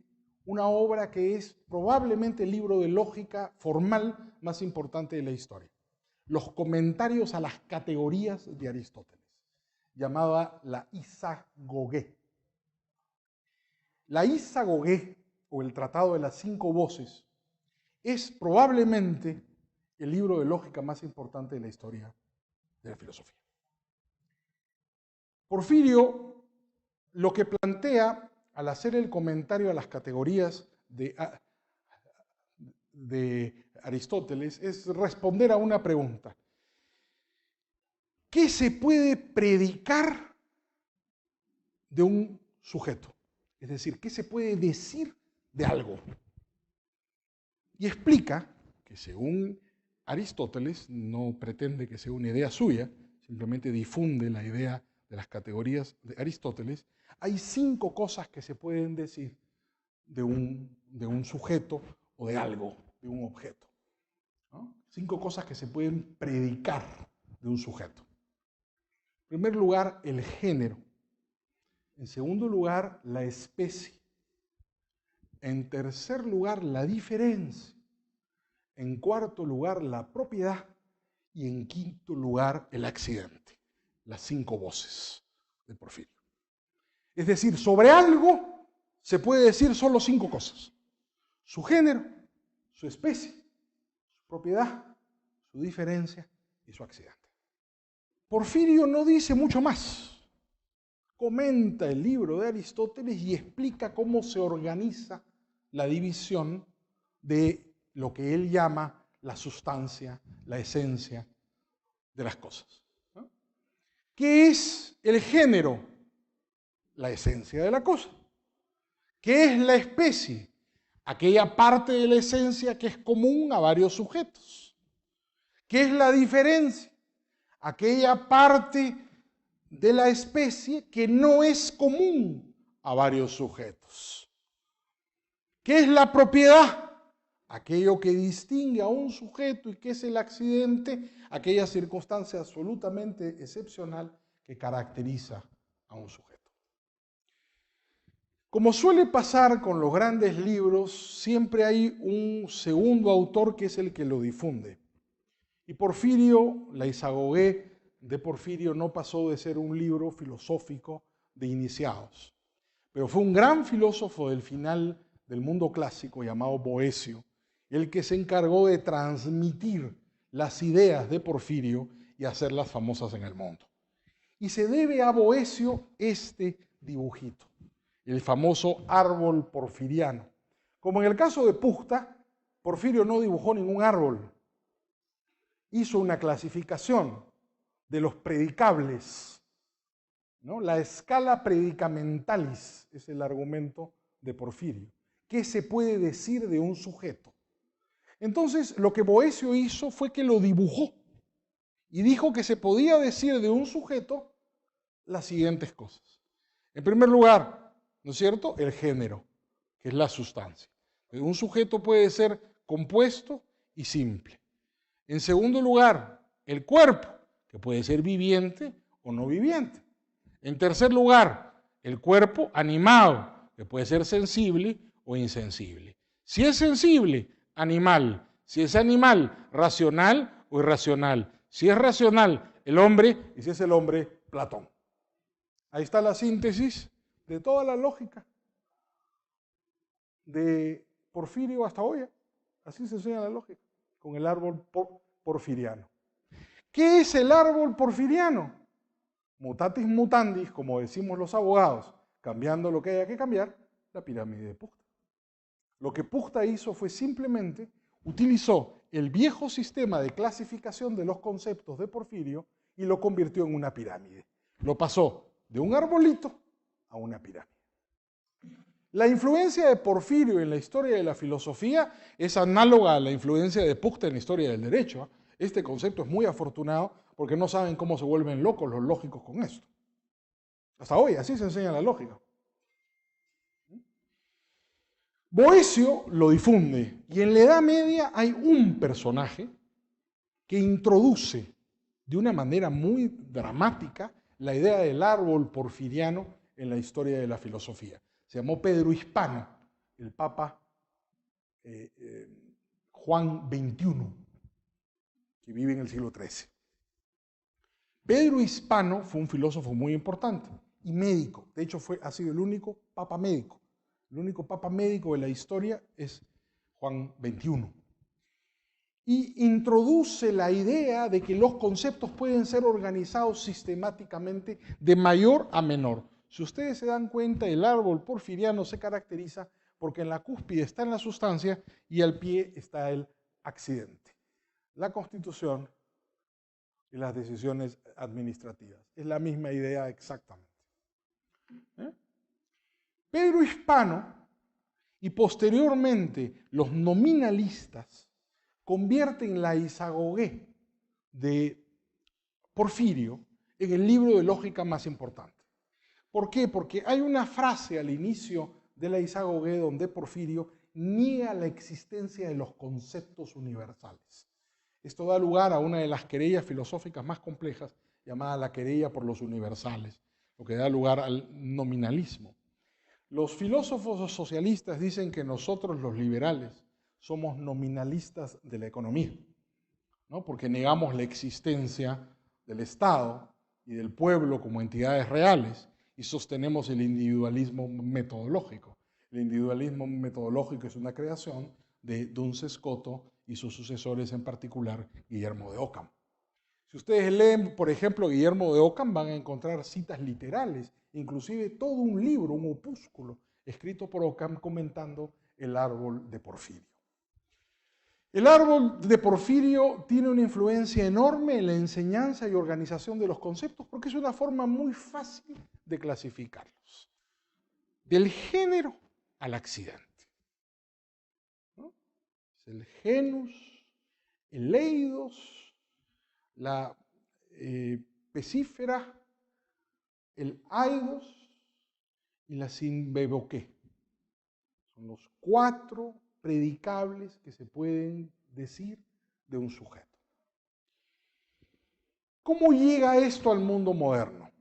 una obra que es probablemente el libro de lógica formal más importante de la historia. Los comentarios a las categorías de Aristóteles, llamada la Isagoge. La Isagoge, o el Tratado de las 5 Voces, es probablemente el libro de lógica más importante de la historia de la filosofía. Porfirio lo que plantea al hacer el comentario a las categorías de Aristóteles es responder a una pregunta. ¿Qué se puede predicar de un sujeto? Es decir, ¿qué se puede decir de algo? Y explica que según Aristóteles, no pretende que sea una idea suya, simplemente difunde la idea de las categorías de Aristóteles, hay 5 cosas que se pueden decir de un sujeto o de algo, de un objeto, ¿no? 5 cosas que se pueden predicar de un sujeto. En primer lugar, el género. En segundo lugar, la especie. En tercer lugar, la diferencia. En cuarto lugar, la propiedad. Y en quinto lugar, el accidente. Las 5 voces de Porfirio. Es decir, sobre algo se puede decir solo 5 cosas. Su género, su especie, su propiedad, su diferencia y su accidente. Porfirio no dice mucho más. Comenta el libro de Aristóteles y explica cómo se organiza la división de lo que él llama la sustancia, la esencia de las cosas, ¿no? ¿Qué es el género? La esencia de la cosa. ¿Qué es la especie? Aquella parte de la esencia que es común a varios sujetos. ¿Qué es la diferencia? Aquella parte de la especie que no es común a varios sujetos. ¿Qué es la propiedad? Aquello que distingue a un sujeto y que es el accidente, aquella circunstancia absolutamente excepcional que caracteriza a un sujeto. Como suele pasar con los grandes libros, siempre hay un segundo autor que es el que lo difunde. Y Porfirio, la Isagoge de Porfirio no pasó de ser un libro filosófico de iniciados, pero fue un gran filósofo del final del mundo clásico llamado Boecio, el que se encargó de transmitir las ideas de Porfirio y hacerlas famosas en el mundo. Y se debe a Boecio este dibujito, el famoso árbol porfiriano. Como en el caso de Pusta, Porfirio no dibujó ningún árbol, hizo una clasificación de los predicables, ¿no? La escala predicamentalis es el argumento de Porfirio. ¿Qué se puede decir de un sujeto? Entonces, lo que Boecio hizo fue que lo dibujó y dijo que se podía decir de un sujeto las siguientes cosas. En primer lugar, ¿no es cierto?, el género, que es la sustancia. Un sujeto puede ser compuesto y simple. En segundo lugar, el cuerpo, que puede ser viviente o no viviente. En tercer lugar, el cuerpo animado, que puede ser sensible o insensible. Si es sensible, animal. Si es animal, racional o irracional. Si es racional, el hombre, y si es el hombre, Platón. Ahí está la síntesis de toda la lógica de Porfirio hasta hoy. Así se enseña la lógica, con el árbol porfiriano. ¿Qué es el árbol porfiriano? Mutatis mutandis, como decimos los abogados, cambiando lo que haya que cambiar, la pirámide de Puchta. Lo que Puchta hizo fue simplemente utilizó el viejo sistema de clasificación de los conceptos de Porfirio y lo convirtió en una pirámide. Lo pasó de un arbolito a una pirámide. La influencia de Porfirio en la historia de la filosofía es análoga a la influencia de Puchta en la historia del derecho. Este concepto es muy afortunado porque no saben cómo se vuelven locos los lógicos con esto. Hasta hoy, así se enseña la lógica. Boecio lo difunde y en la Edad Media hay un personaje que introduce de una manera muy dramática la idea del árbol porfiriano en la historia de la filosofía. Se llamó Pedro Hispano, el Papa Juan XXI, que vive en el siglo XIII. Pedro Hispano fue un filósofo muy importante y médico. De hecho, ha sido el único papa médico El único papa médico de la historia es Juan XXI. Y introduce la idea de que los conceptos pueden ser organizados sistemáticamente de mayor a menor. Si ustedes se dan cuenta, el árbol porfiriano se caracteriza porque en la cúspide está en la sustancia y al pie está el accidente. La Constitución y las decisiones administrativas. Es la misma idea exactamente. Pedro Hispano y posteriormente los nominalistas convierten la Isagogué de Porfirio en el libro de lógica más importante. ¿Por qué? Porque hay una frase al inicio de la Isagogué donde Porfirio niega la existencia de los conceptos universales. Esto da lugar a una de las querellas filosóficas más complejas, llamada la querella por los universales, lo que da lugar al nominalismo. Los filósofos socialistas dicen que nosotros, los liberales, somos nominalistas de la economía, ¿no? Porque negamos la existencia del Estado y del pueblo como entidades reales y sostenemos el individualismo metodológico. El individualismo metodológico es una creación de Duns Scoto y sus sucesores, en particular Guillermo de Ockham. Si ustedes leen, por ejemplo, Guillermo de Ockham, van a encontrar citas literales, inclusive todo un libro, un opúsculo, escrito por Ockham comentando el árbol de Porfirio. El árbol de Porfirio tiene una influencia enorme en la enseñanza y organización de los conceptos porque es una forma muy fácil de clasificarlos. Del género al accidente. ¿No? Es el genus, el eidos, la pesífera, el aidos y la simbeboqué. Son los 4 predicables que se pueden decir de un sujeto. ¿Cómo llega esto al mundo moderno?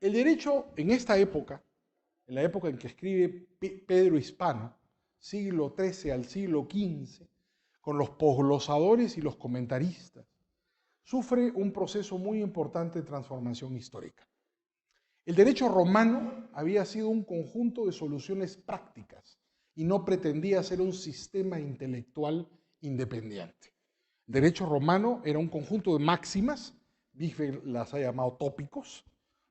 El derecho en esta época, en la época en que escribe Pedro Hispano, siglo XIII al siglo XV, con los posglosadores y los comentaristas, sufre un proceso muy importante de transformación histórica. El derecho romano había sido un conjunto de soluciones prácticas y no pretendía ser un sistema intelectual independiente. El derecho romano era un conjunto de máximas, Bife las ha llamado tópicos,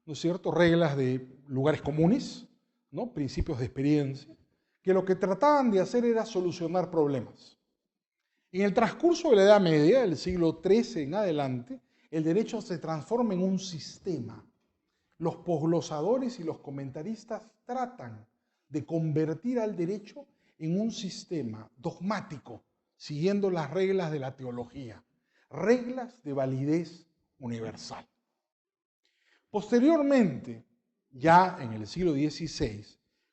¿no es cierto? Reglas de lugares comunes, ¿no? Principios de experiencia, que lo que trataban de hacer era solucionar problemas. En el transcurso de la Edad Media, del siglo XIII en adelante, el derecho se transforma en un sistema. Los posglosadores y los comentaristas tratan de convertir al derecho en un sistema dogmático, siguiendo las reglas de la teología, reglas de validez universal. Posteriormente, ya en el siglo XVI,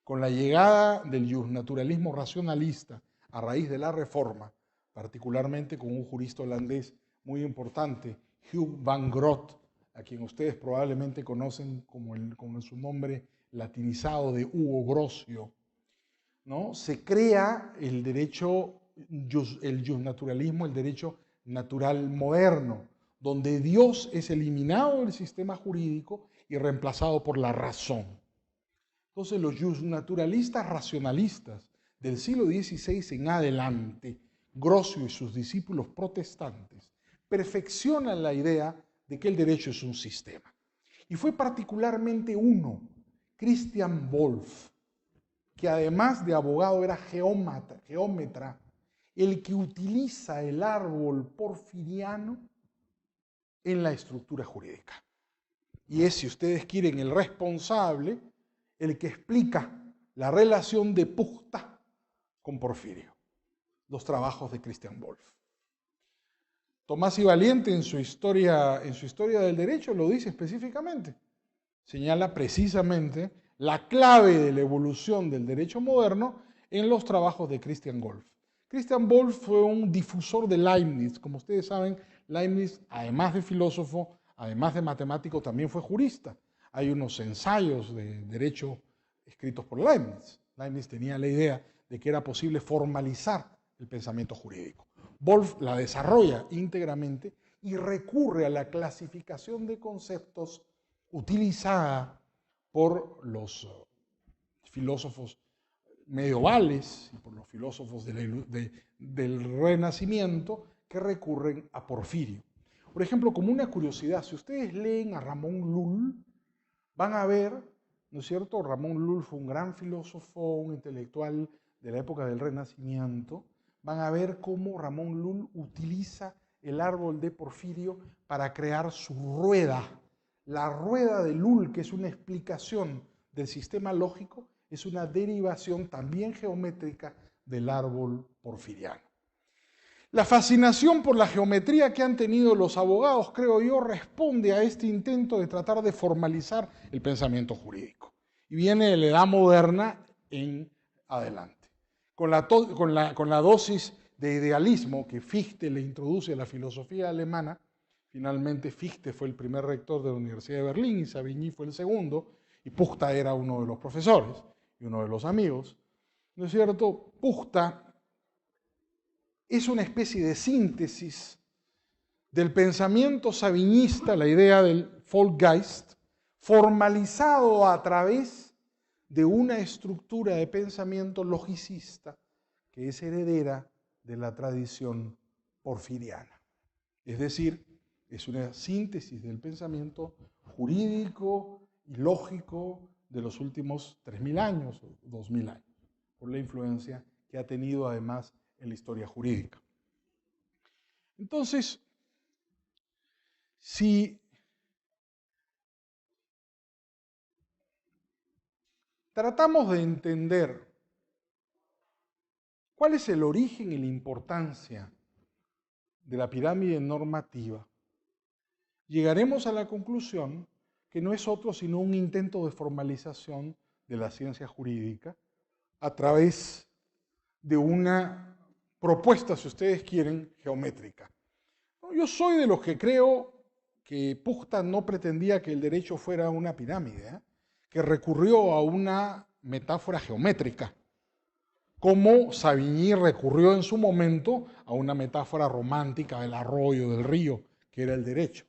con la llegada del justnaturalismo racionalista a raíz de la Reforma, particularmente con un jurista holandés muy importante, Hugh van Groot, a quien ustedes probablemente conocen con su nombre latinizado de Hugo Grocio, ¿no? Se crea el derecho, el justnaturalismo, el derecho natural moderno, donde Dios es eliminado del sistema jurídico y reemplazado por la razón. Entonces los justnaturalistas racionalistas del siglo XVI en adelante, Grocio y sus discípulos protestantes, perfeccionan la idea de que el derecho es un sistema. Y fue particularmente uno, Christian Wolff, que además de abogado era geómetra, el que utiliza el árbol porfiriano en la estructura jurídica. Y es, si ustedes quieren, el responsable, el que explica la relación de Puchta con Porfirio, los trabajos de Christian Wolff. Tomás y Valiente en su historia del derecho lo dice específicamente. Señala precisamente la clave de la evolución del derecho moderno en los trabajos de Christian Wolff. Christian Wolff fue un difusor de Leibniz. Como ustedes saben, Leibniz, además de filósofo, además de matemático, también fue jurista. Hay unos ensayos de derecho escritos por Leibniz. Leibniz tenía la idea de que era posible formalizar el pensamiento jurídico. Wolff la desarrolla íntegramente y recurre a la clasificación de conceptos utilizada por los filósofos medievales y por los filósofos del Renacimiento que recurren a Porfirio. Por ejemplo, como una curiosidad, si ustedes leen a Ramón Lull, van a ver, ¿no es cierto? Ramón Lull fue un gran filósofo, un intelectual de la época del Renacimiento. Van a ver cómo Ramón Lull utiliza el árbol de Porfirio para crear su rueda. La rueda de Lull, que es una explicación del sistema lógico, es una derivación también geométrica del árbol porfiriano. La fascinación por la geometría que han tenido los abogados, creo yo, responde a este intento de tratar de formalizar el pensamiento jurídico. Y viene de la edad moderna en adelante. Con la dosis de idealismo que Fichte le introduce a la filosofía alemana, finalmente Fichte fue el primer rector de la Universidad de Berlín y Savigny fue el segundo, y Puchta era uno de los profesores y uno de los amigos, ¿no es cierto? Puchta es una especie de síntesis del pensamiento savinista, la idea del Volksgeist, formalizado a través de una estructura de pensamiento logicista que es heredera de la tradición porfiriana. Es decir, es una síntesis del pensamiento jurídico y lógico de los últimos 3.000 años o 2.000 años, por la influencia que ha tenido además en la historia jurídica. Entonces, si tratamos de entender cuál es el origen y la importancia de la pirámide normativa, llegaremos a la conclusión que no es otro sino un intento de formalización de la ciencia jurídica a través de una propuesta, si ustedes quieren, geométrica. Yo soy de los que creo que Puchta no pretendía que el derecho fuera una pirámide, que recurrió a una metáfora geométrica, como Savigny recurrió en su momento a una metáfora romántica del arroyo, del río, que era el derecho.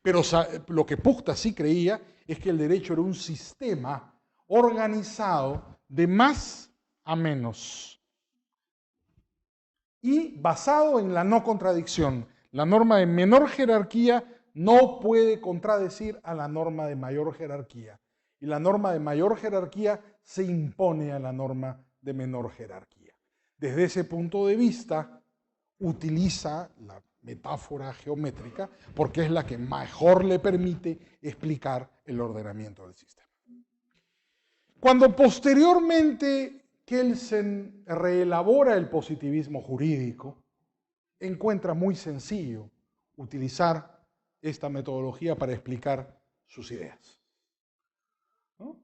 Pero lo que Puchta sí creía es que el derecho era un sistema organizado de más a menos y basado en la no contradicción. La norma de menor jerarquía no puede contradecir a la norma de mayor jerarquía. Y la norma de mayor jerarquía se impone a la norma de menor jerarquía. Desde ese punto de vista, utiliza la metáfora geométrica porque es la que mejor le permite explicar el ordenamiento del sistema. Cuando posteriormente Kelsen reelabora el positivismo jurídico, encuentra muy sencillo utilizar esta metodología para explicar sus ideas, ¿no?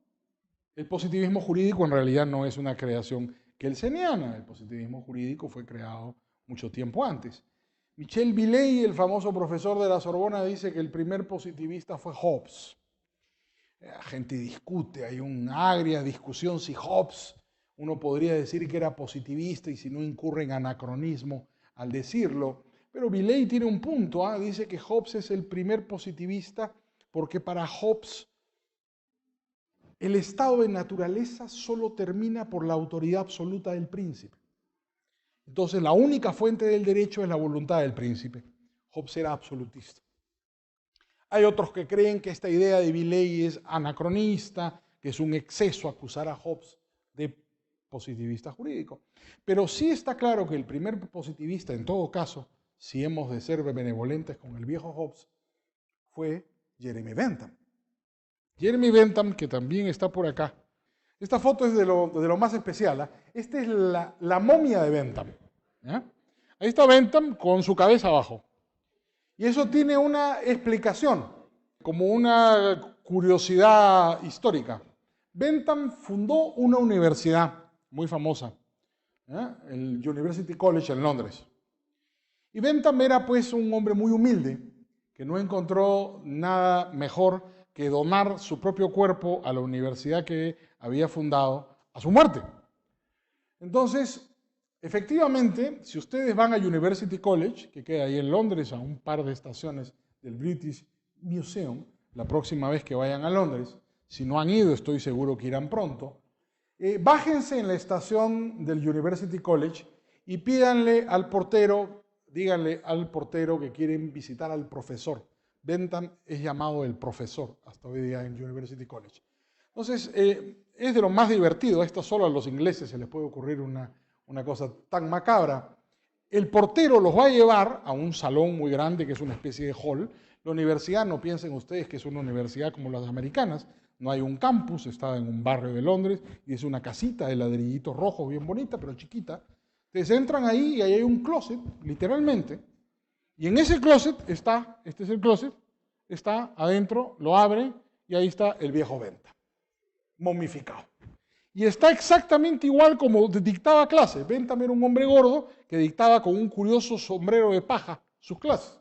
El positivismo jurídico en realidad no es una creación kelseniana, el positivismo jurídico fue creado mucho tiempo antes. Michel Villey, el famoso profesor de la Sorbona, dice que el primer positivista fue Hobbes. La gente discute, hay una agria discusión si Hobbes, uno podría decir que era positivista y si no incurre en anacronismo al decirlo, pero Villey tiene un punto, dice que Hobbes es el primer positivista porque para Hobbes el estado de naturaleza solo termina por la autoridad absoluta del príncipe. Entonces la única fuente del derecho es la voluntad del príncipe. Hobbes era absolutista. Hay otros que creen que esta idea de Villey es anacronista, que es un exceso acusar a Hobbes de positivista jurídico. Pero sí está claro que el primer positivista, en todo caso, si hemos de ser benevolentes con el viejo Hobbes, fue Jeremy Bentham. Jeremy Bentham, que también está por acá. Esta foto es de lo más especial. Esta es la momia de Bentham. ¿Ya? Ahí está Bentham con su cabeza abajo. Y eso tiene una explicación, como una curiosidad histórica. Bentham fundó una universidad muy famosa, el University College en Londres. Y Bentham era pues un hombre muy humilde, que no encontró nada mejor que donar su propio cuerpo a la universidad que había fundado a su muerte. Entonces, efectivamente, si ustedes van a University College, que queda ahí en Londres, a un par de estaciones del British Museum, la próxima vez que vayan a Londres, si no han ido, estoy seguro que irán pronto, Bájense en la estación del University College y pídanle al portero, díganle al portero que quieren visitar al profesor. Bentham es llamado el profesor hasta hoy día en University College. Entonces, es de lo más divertido. Esto solo a los ingleses se les puede ocurrir una cosa tan macabra. El portero los va a llevar a un salón muy grande que es una especie de hall. La universidad, no piensen ustedes que es una universidad como las americanas. No hay un campus, está en un barrio de Londres y es una casita de ladrillitos rojos bien bonita, pero chiquita. Entonces entran ahí y ahí hay un closet, literalmente. Y en ese closet está, este es el closet, está adentro, lo abre y ahí está el viejo Bentham, momificado. Y está exactamente igual como dictaba clase. Bentham era un hombre gordo que dictaba con un curioso sombrero de paja sus clases.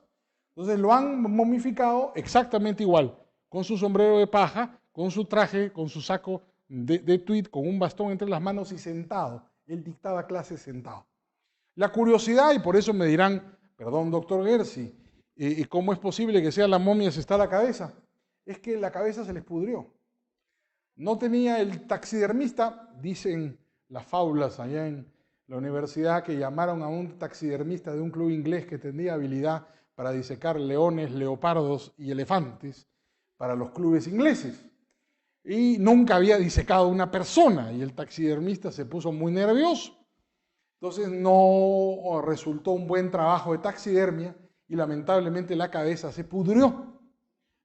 Entonces lo han momificado exactamente igual, con su sombrero de paja, con su traje, con su saco de tweed, con un bastón entre las manos y sentado. Él dictaba clases sentado. La curiosidad, y por eso me dirán, perdón, doctor Gersi, ¿y cómo es posible que sea la momia si está la cabeza? Es que la cabeza se les pudrió. No tenía el taxidermista, dicen las fábulas allá en la universidad, que llamaron a un taxidermista de un club inglés que tenía habilidad para disecar leones, leopardos y elefantes para los clubes ingleses. Y nunca había disecado una persona y el taxidermista se puso muy nervioso. Entonces no resultó un buen trabajo de taxidermia y lamentablemente la cabeza se pudrió.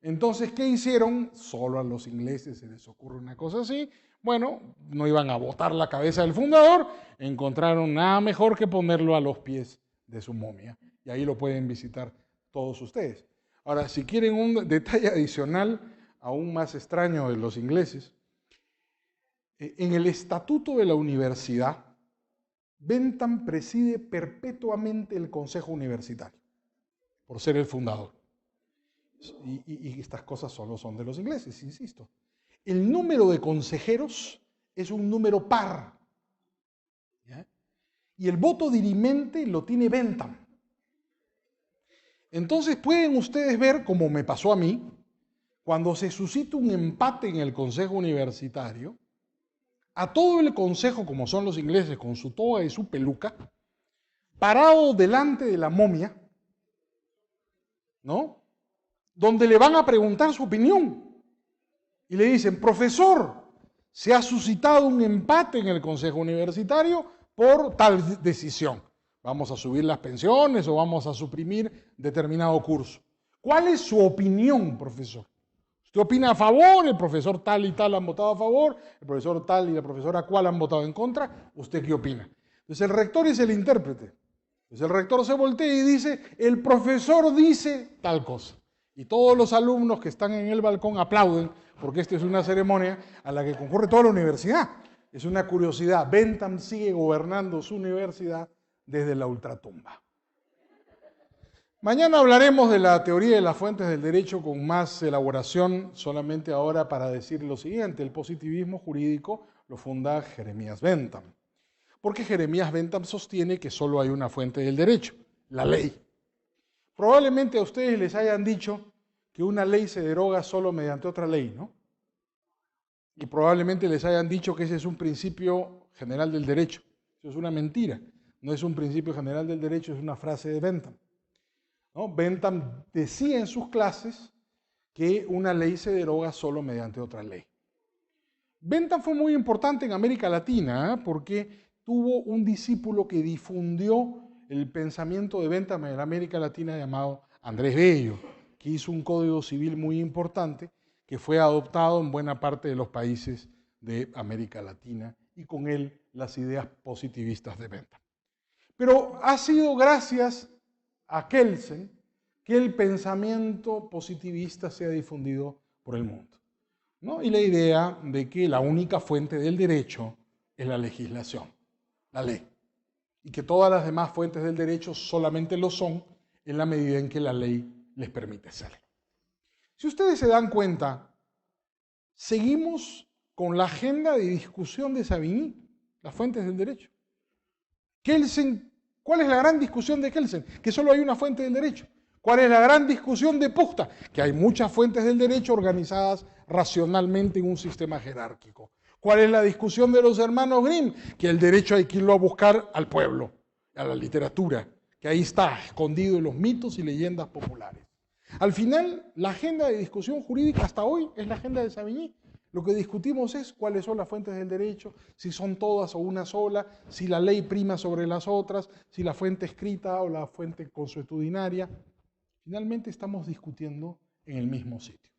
Entonces, ¿qué hicieron? Solo a los ingleses se les ocurre una cosa así. Bueno, no iban a botar la cabeza del fundador, encontraron nada mejor que ponerlo a los pies de su momia. Y ahí lo pueden visitar todos ustedes. Ahora, si quieren un detalle adicional, aún más extraño de los ingleses, en el estatuto de la universidad, Bentham preside perpetuamente el consejo universitario, por ser el fundador. Y estas cosas solo son de los ingleses, insisto. El número de consejeros es un número par. ¿Ya? Y el voto dirimente lo tiene Bentham. Entonces pueden ustedes ver, como me pasó a mí, cuando se suscita un empate en el consejo universitario, a todo el consejo, como son los ingleses, con su toga y su peluca, parado delante de la momia, ¿no? Donde le van a preguntar su opinión. Y le dicen, profesor, se ha suscitado un empate en el consejo universitario por tal decisión. Vamos a subir las pensiones o vamos a suprimir determinado curso. ¿Cuál es su opinión, profesor? ¿Usted opina a favor? El profesor tal y tal han votado a favor, el profesor tal y la profesora cual han votado en contra. ¿Usted qué opina? Entonces el rector es el intérprete. Entonces el rector se voltea y dice, el profesor dice tal cosa. Y todos los alumnos que están en el balcón aplauden, porque esta es una ceremonia a la que concurre toda la universidad. Es una curiosidad. Bentham sigue gobernando su universidad desde la ultratumba. Mañana hablaremos de la teoría de las fuentes del derecho con más elaboración, solamente ahora para decir lo siguiente. El positivismo jurídico lo funda Jeremías Bentham. Porque Jeremías Bentham sostiene que solo hay una fuente del derecho, la ley. Probablemente a ustedes les hayan dicho que una ley se deroga solo mediante otra ley, ¿no? Y probablemente les hayan dicho que ese es un principio general del derecho. Eso es una mentira. No es un principio general del derecho, es una frase de Bentham. ¿No? Bentham decía en sus clases que una ley se deroga solo mediante otra ley. Bentham fue muy importante en América Latina porque tuvo un discípulo que difundió el pensamiento de Bentham en América Latina llamado Andrés Bello, que hizo un código civil muy importante que fue adoptado en buena parte de los países de América Latina y con él las ideas positivistas de Bentham. Pero ha sido gracias a Kelsen que el pensamiento positivista se ha difundido por el mundo, ¿no? Y la idea de que la única fuente del derecho es la legislación, la ley, y que todas las demás fuentes del derecho solamente lo son en la medida en que la ley les permite serlo. Si ustedes se dan cuenta, seguimos con la agenda de discusión de Savigny, las fuentes del derecho. Kelsen, ¿cuál es la gran discusión de Kelsen? Que solo hay una fuente del derecho. ¿Cuál es la gran discusión de Puchta? Que hay muchas fuentes del derecho organizadas racionalmente en un sistema jerárquico. ¿Cuál es la discusión de los hermanos Grimm? Que el derecho hay que irlo a buscar al pueblo, a la literatura, que ahí está, escondido en los mitos y leyendas populares. Al final, la agenda de discusión jurídica hasta hoy es la agenda de Savigny. Lo que discutimos es cuáles son las fuentes del derecho, si son todas o una sola, si la ley prima sobre las otras, si la fuente escrita o la fuente consuetudinaria. Finalmente estamos discutiendo en el mismo sitio.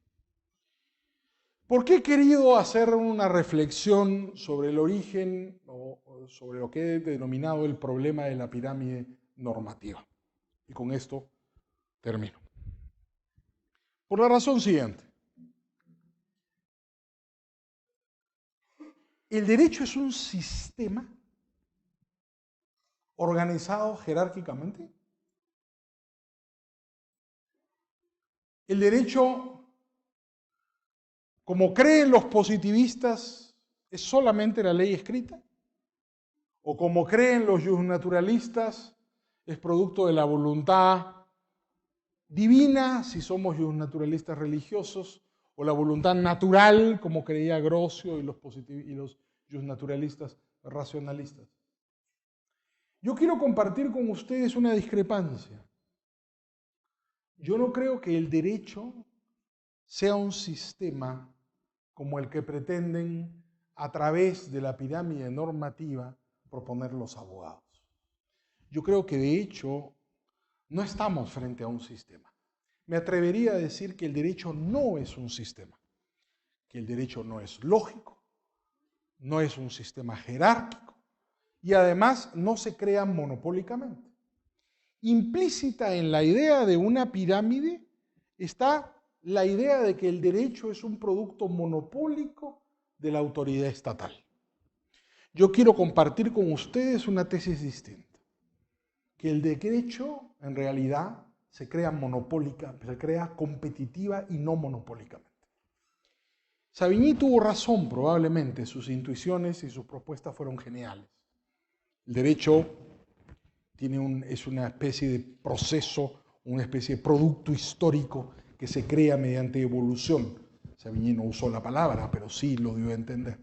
¿Por qué he querido hacer una reflexión sobre el origen o sobre lo que he denominado el problema de la pirámide normativa? Y con esto termino. Por la razón siguiente. El derecho es un sistema organizado jerárquicamente. El derecho, como creen los positivistas, es solamente la ley escrita. O como creen los justnaturalistas, es producto de la voluntad divina, si somos justnaturalistas religiosos, o la voluntad natural, como creía Grocio y los justnaturalistas racionalistas. Yo quiero compartir con ustedes una discrepancia. Yo no creo que el derecho sea un sistema como el que pretenden a través de la pirámide normativa proponer los abogados. Yo creo que de hecho no estamos frente a un sistema. Me atrevería a decir que el derecho no es un sistema, que el derecho no es lógico, no es un sistema jerárquico y además no se crea monopólicamente. Implícita en la idea de una pirámide está la idea de que el derecho es un producto monopólico de la autoridad estatal. Yo quiero compartir con ustedes una tesis distinta, que el derecho en realidad se crea monopólica, se crea competitiva y no monopólicamente. Savigny tuvo razón probablemente, sus intuiciones y sus propuestas fueron geniales. El derecho es una especie de proceso, una especie de producto histórico que se crea mediante evolución. Savigny no usó la palabra, pero sí lo dio a entender.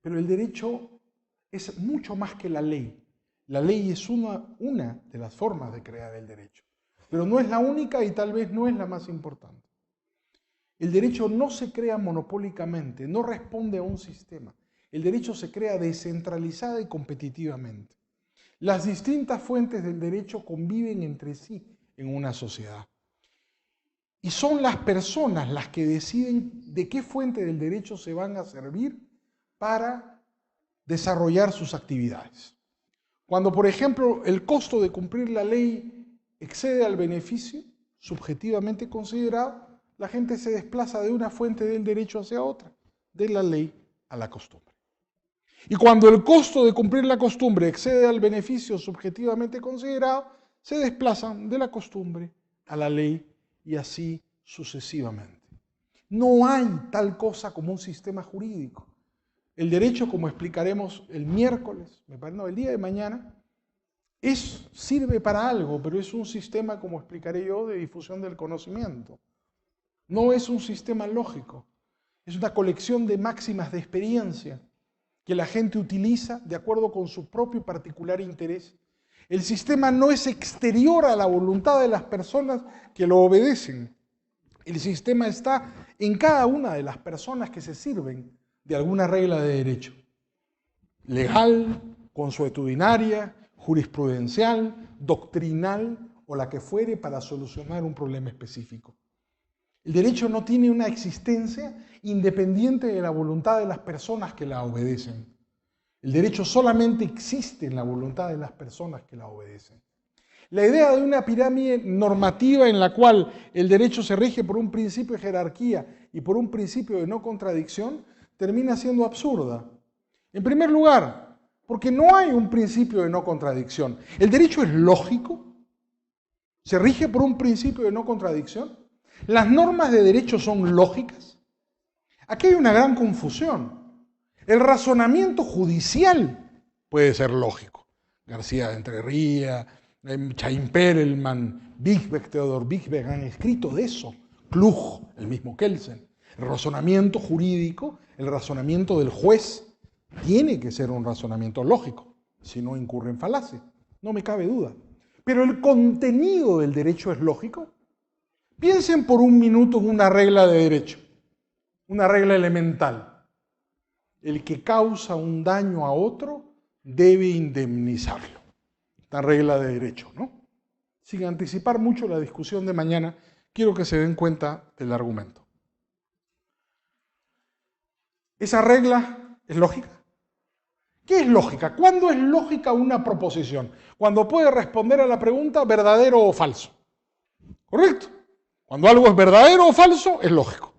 Pero el derecho es mucho más que la ley. La ley es una de las formas de crear el derecho, pero no es la única y tal vez no es la más importante. El derecho no se crea monopólicamente, no responde a un sistema. El derecho se crea descentralizada y competitivamente. Las distintas fuentes del derecho conviven entre sí en una sociedad. Y son las personas las que deciden de qué fuente del derecho se van a servir para desarrollar sus actividades. Cuando, por ejemplo, el costo de cumplir la ley excede al beneficio subjetivamente considerado, la gente se desplaza de una fuente del derecho hacia otra, de la ley a la costumbre. Y cuando el costo de cumplir la costumbre excede al beneficio subjetivamente considerado, se desplazan de la costumbre a la ley y así sucesivamente. No hay tal cosa como un sistema jurídico. El derecho, como explicaremos el miércoles, el día de mañana, sirve para algo, pero es un sistema, como explicaré yo, de difusión del conocimiento. No es un sistema lógico, es una colección de máximas de experiencia que la gente utiliza de acuerdo con su propio particular interés. El sistema no es exterior a la voluntad de las personas que lo obedecen. El sistema está en cada una de las personas que se sirven de alguna regla de derecho, legal, consuetudinaria, jurisprudencial, doctrinal o la que fuere para solucionar un problema específico. El derecho no tiene una existencia independiente de la voluntad de las personas que la obedecen. El derecho solamente existe en la voluntad de las personas que la obedecen. La idea de una pirámide normativa en la cual el derecho se rige por un principio de jerarquía y por un principio de no contradicción termina siendo absurda. En primer lugar, porque no hay un principio de no contradicción. El derecho es lógico, se rige por un principio de no contradicción. Las normas de derecho son lógicas. Aquí hay una gran confusión. El razonamiento judicial puede ser lógico. García de Entrerría, Chaim Perelman, Bigbeck, Theodor Bigbeck han escrito de eso. Klug, el mismo Kelsen. El razonamiento jurídico, el razonamiento del juez, tiene que ser un razonamiento lógico, si no incurre en falacia, no me cabe duda. Pero el contenido del derecho es lógico. Piensen por un minuto en una regla de derecho, una regla elemental. El que causa un daño a otro debe indemnizarlo. Esta regla de derecho, ¿no? Sin anticipar mucho la discusión de mañana, quiero que se den cuenta del argumento. ¿Esa regla es lógica? ¿Qué es lógica? ¿Cuándo es lógica una proposición? Cuando puede responder a la pregunta verdadero o falso. ¿Correcto? Cuando algo es verdadero o falso, es lógico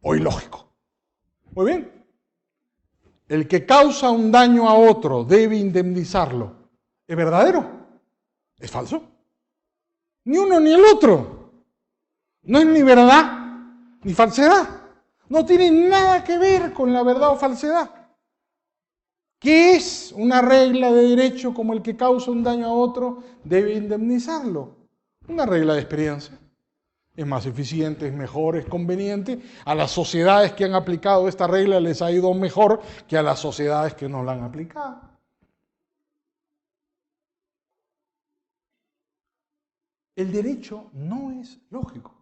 o ilógico. Muy bien. El que causa un daño a otro debe indemnizarlo. ¿Es verdadero? ¿Es falso? Ni uno ni el otro. No es ni verdad ni falsedad. No tiene nada que ver con la verdad o falsedad. ¿Qué es una regla de derecho como el que causa un daño a otro debe indemnizarlo? Una regla de experiencia. Es más eficiente, es mejor, es conveniente. A las sociedades que han aplicado esta regla les ha ido mejor que a las sociedades que no la han aplicado. El derecho no es lógico.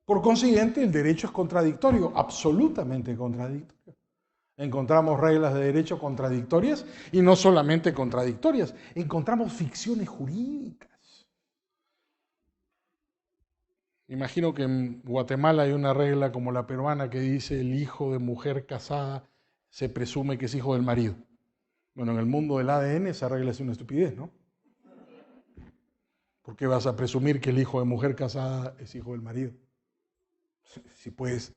Por consiguiente, el derecho es contradictorio, absolutamente contradictorio. Encontramos reglas de derecho contradictorias y no solamente contradictorias, encontramos ficciones jurídicas. Imagino que en Guatemala hay una regla como la peruana que dice el hijo de mujer casada se presume que es hijo del marido. Bueno, en el mundo del ADN esa regla es una estupidez, ¿no? ¿Por qué vas a presumir que el hijo de mujer casada es hijo del marido? Si puedes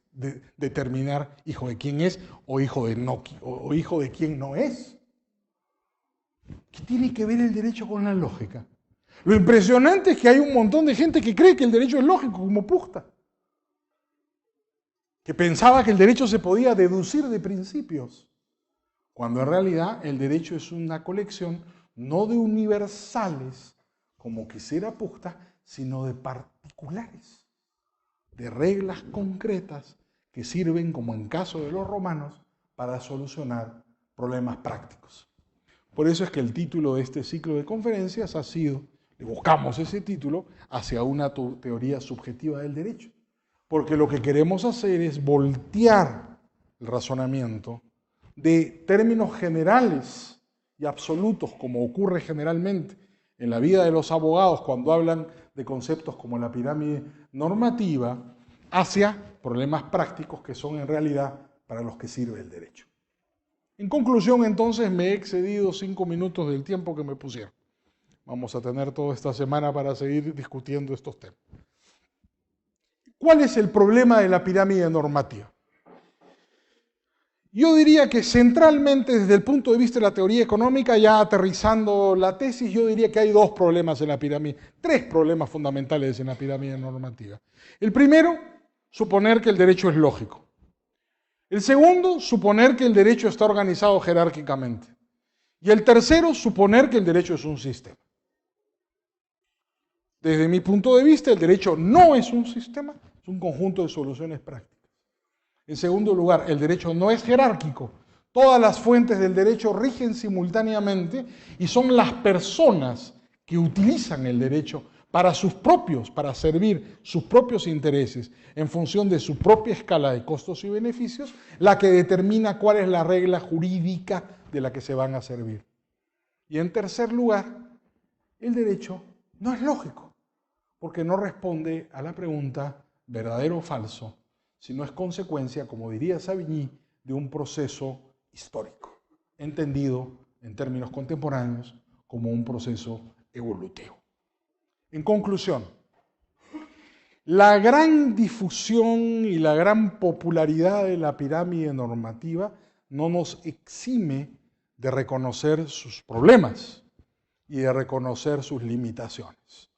determinar hijo de quién es o hijo de quién no es. ¿Qué tiene que ver el derecho con la lógica? Lo impresionante es que hay un montón de gente que cree que el derecho es lógico, como Puchta, que pensaba que el derecho se podía deducir de principios, cuando en realidad el derecho es una colección no de universales, como quisiera Puchta, sino de particulares, de reglas concretas que sirven, como en caso de los romanos, para solucionar problemas prácticos. Por eso es que el título de este ciclo de conferencias ha sido, buscamos ese título, hacia una teoría subjetiva del derecho. Porque lo que queremos hacer es voltear el razonamiento de términos generales y absolutos, como ocurre generalmente en la vida de los abogados cuando hablan de conceptos como la pirámide normativa, hacia problemas prácticos que son en realidad para los que sirve el derecho. En conclusión, entonces, me he excedido 5 minutos del tiempo que me pusieron. Vamos a tener toda esta semana para seguir discutiendo estos temas. ¿Cuál es el problema de la pirámide normativa? Yo diría que centralmente, desde el punto de vista de la teoría económica, ya aterrizando la tesis, yo diría que hay 2 problemas en la pirámide, 3 problemas fundamentales en la pirámide normativa. El primero, suponer que el derecho es lógico. El segundo, suponer que el derecho está organizado jerárquicamente. Y el tercero, suponer que el derecho es un sistema. Desde mi punto de vista, el derecho no es un sistema, es un conjunto de soluciones prácticas. En segundo lugar, el derecho no es jerárquico. Todas las fuentes del derecho rigen simultáneamente y son las personas que utilizan el derecho para servir sus propios intereses en función de su propia escala de costos y beneficios, la que determina cuál es la regla jurídica de la que se van a servir. Y en tercer lugar, el derecho no es lógico, porque no responde a la pregunta verdadero o falso, sino es consecuencia, como diría Savigny, de un proceso histórico, entendido en términos contemporáneos como un proceso evolutivo. En conclusión, la gran difusión y la gran popularidad de la pirámide normativa no nos exime de reconocer sus problemas y de reconocer sus limitaciones.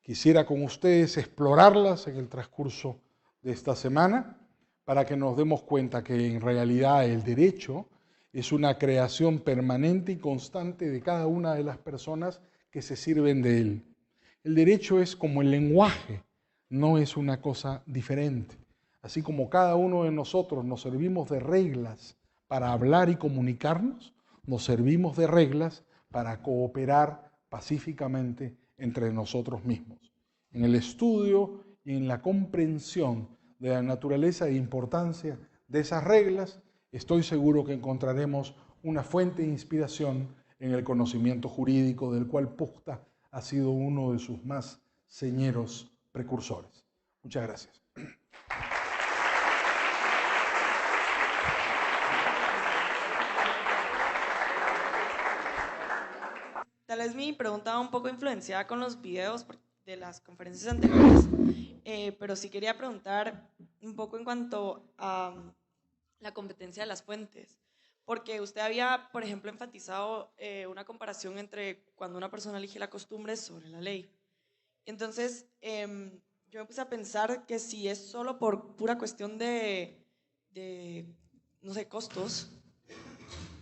Quisiera con ustedes explorarlas en el transcurso de esta semana para que nos demos cuenta que en realidad el derecho es una creación permanente y constante de cada una de las personas que se sirven de él. El derecho es como el lenguaje, no es una cosa diferente. así como cada uno de nosotros nos servimos de reglas para hablar y comunicarnos, nos servimos de reglas para cooperar pacíficamente entre nosotros mismos. En el estudio y en la comprensión de la naturaleza e importancia de esas reglas, estoy seguro que encontraremos una fuente de inspiración en el conocimiento jurídico del cual Puchta ha sido uno de sus más señeros precursores. Muchas gracias. Tal vez mi pregunta va un poco influenciada con los videos de las conferencias anteriores, pero sí quería preguntar un poco en cuanto a la competencia de las fuentes, porque usted había, por ejemplo, enfatizado una comparación entre cuando una persona elige la costumbre sobre la ley. Entonces, yo me puse a pensar que si es solo por pura cuestión de no sé, costos,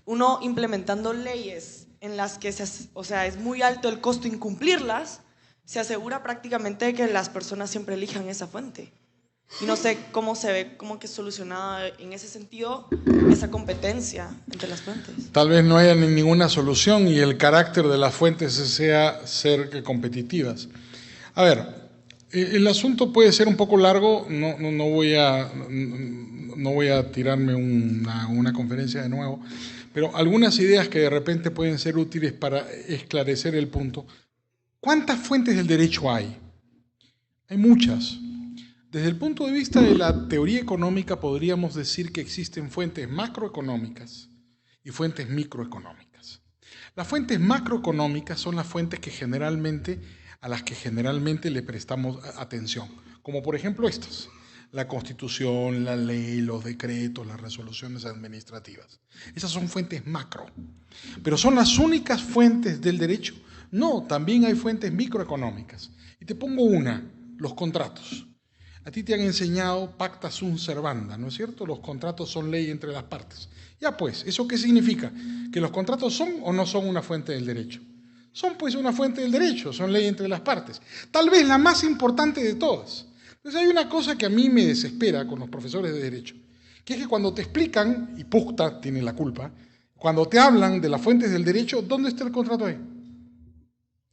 uno implementando leyes en las que es muy alto el costo incumplirlas, se asegura prácticamente que las personas siempre elijan esa fuente. Y no sé cómo se ve como que solucionada en ese sentido esa competencia entre las fuentes. Tal vez no haya ninguna solución y el carácter de las fuentes sea ser competitivas. A ver, el asunto puede ser un poco largo, no voy a tirarme una conferencia de nuevo, pero algunas ideas que de repente pueden ser útiles para esclarecer el punto. ¿Cuántas fuentes del derecho hay? Hay muchas. Desde el punto de vista de la teoría económica podríamos decir que existen fuentes macroeconómicas y fuentes microeconómicas. Las fuentes macroeconómicas son las fuentes a las que generalmente le prestamos atención, como por ejemplo estas: la Constitución, la ley, los decretos, las resoluciones administrativas. Esas son fuentes macro. ¿Pero son las únicas fuentes del derecho? No, también hay fuentes microeconómicas. Y te pongo una: los contratos. A ti te han enseñado pacta sunt servanda, ¿no es cierto? Los contratos son ley entre las partes. Ya pues, ¿eso qué significa? ¿Que los contratos son o no son una fuente del derecho? Son pues una fuente del derecho, son ley entre las partes. Tal vez la más importante de todas. Entonces hay una cosa que a mí me desespera con los profesores de derecho, que es que cuando te explican, y Puchta tiene la culpa, cuando te hablan de las fuentes del derecho, ¿dónde está el contrato ahí?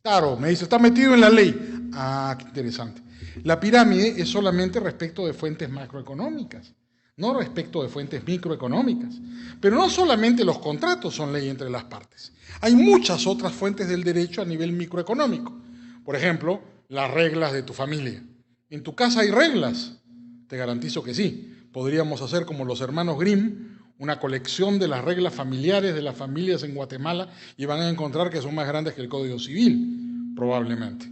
Claro, me dice, está metido en la ley. Ah, qué interesante. La pirámide es solamente respecto de fuentes macroeconómicas, no respecto de fuentes microeconómicas. Pero no solamente los contratos son ley entre las partes. Hay muchas otras fuentes del derecho a nivel microeconómico. Por ejemplo, las reglas de tu familia. ¿En tu casa hay reglas? Te garantizo que sí. Podríamos hacer como los hermanos Grimm, una colección de las reglas familiares de las familias en Guatemala, y van a encontrar que son más grandes que el Código Civil, probablemente,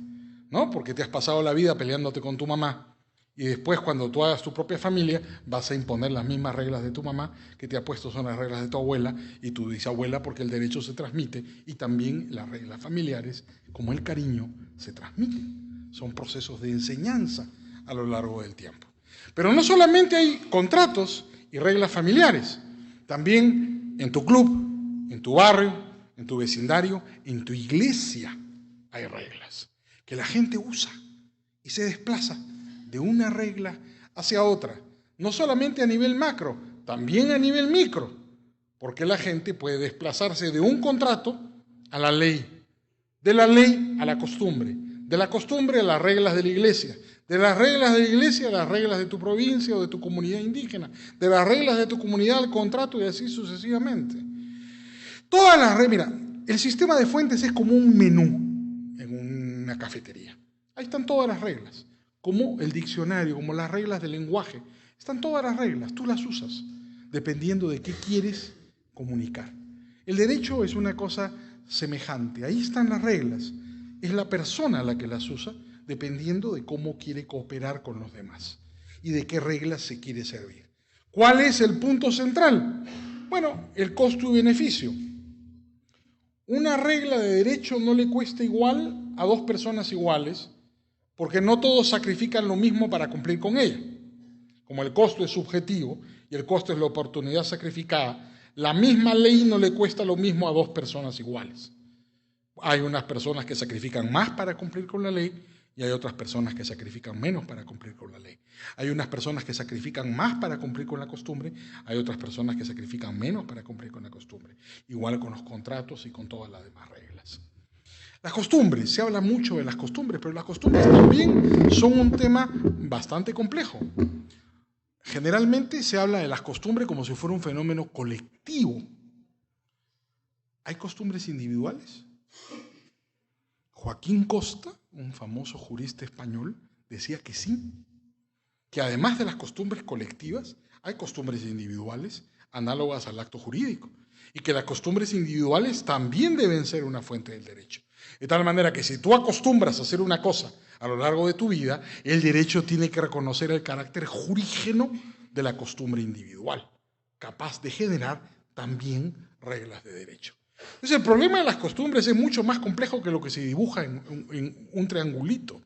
¿no? Porque te has pasado la vida peleándote con tu mamá, y después cuando tú hagas tu propia familia vas a imponer las mismas reglas de tu mamá que te ha puesto son las reglas de tu abuela y tu bisabuela, porque el derecho se transmite y también las reglas familiares, como el cariño, se transmiten. Son procesos de enseñanza a lo largo del tiempo. Pero no solamente hay contratos y reglas familiares, también en tu club, en tu barrio, en tu vecindario, en tu iglesia hay reglas que la gente usa y se desplaza de una regla hacia otra, no solamente a nivel macro, también a nivel micro, porque la gente puede desplazarse de un contrato a la ley, de la ley a la costumbre, de la costumbre a las reglas de la iglesia, de las reglas de la iglesia a las reglas de tu provincia o de tu comunidad indígena, de las reglas de tu comunidad al contrato y así sucesivamente. Todas las reglas, mira, el sistema de fuentes es como un menú en una cafetería. Ahí están todas las reglas, como el diccionario, como las reglas del lenguaje. Están todas las reglas, tú las usas, dependiendo de qué quieres comunicar. El derecho es una cosa semejante, ahí están las reglas. Es la persona la que las usa, dependiendo de cómo quiere cooperar con los demás y de qué reglas se quiere servir. ¿Cuál es el punto central? Bueno, el costo y beneficio. Una regla de derecho no le cuesta igual a dos personas iguales, porque no todos sacrifican lo mismo para cumplir con ella. Como el costo es subjetivo y el costo es la oportunidad sacrificada, la misma ley no le cuesta lo mismo a dos personas iguales. Hay unas personas que sacrifican más para cumplir con la ley y hay otras personas que sacrifican menos para cumplir con la ley. Hay unas personas que sacrifican más para cumplir con la costumbre, hay otras personas que sacrifican menos para cumplir con la costumbre. Igual con los contratos y con todas las demás reglas. Las costumbres, se habla mucho de las costumbres, pero las costumbres también son un tema bastante complejo. Generalmente se habla de las costumbres como si fuera un fenómeno colectivo. ¿Hay costumbres individuales? Joaquín Costa, un famoso jurista español, decía que sí, que además de las costumbres colectivas, hay costumbres individuales análogas al acto jurídico, y que las costumbres individuales también deben ser una fuente del derecho. De tal manera que si tú acostumbras a hacer una cosa a lo largo de tu vida, el derecho tiene que reconocer el carácter jurígeno de la costumbre individual, capaz de generar también reglas de derecho. Entonces, el problema de las costumbres es mucho más complejo que lo que se dibuja en un triangulito,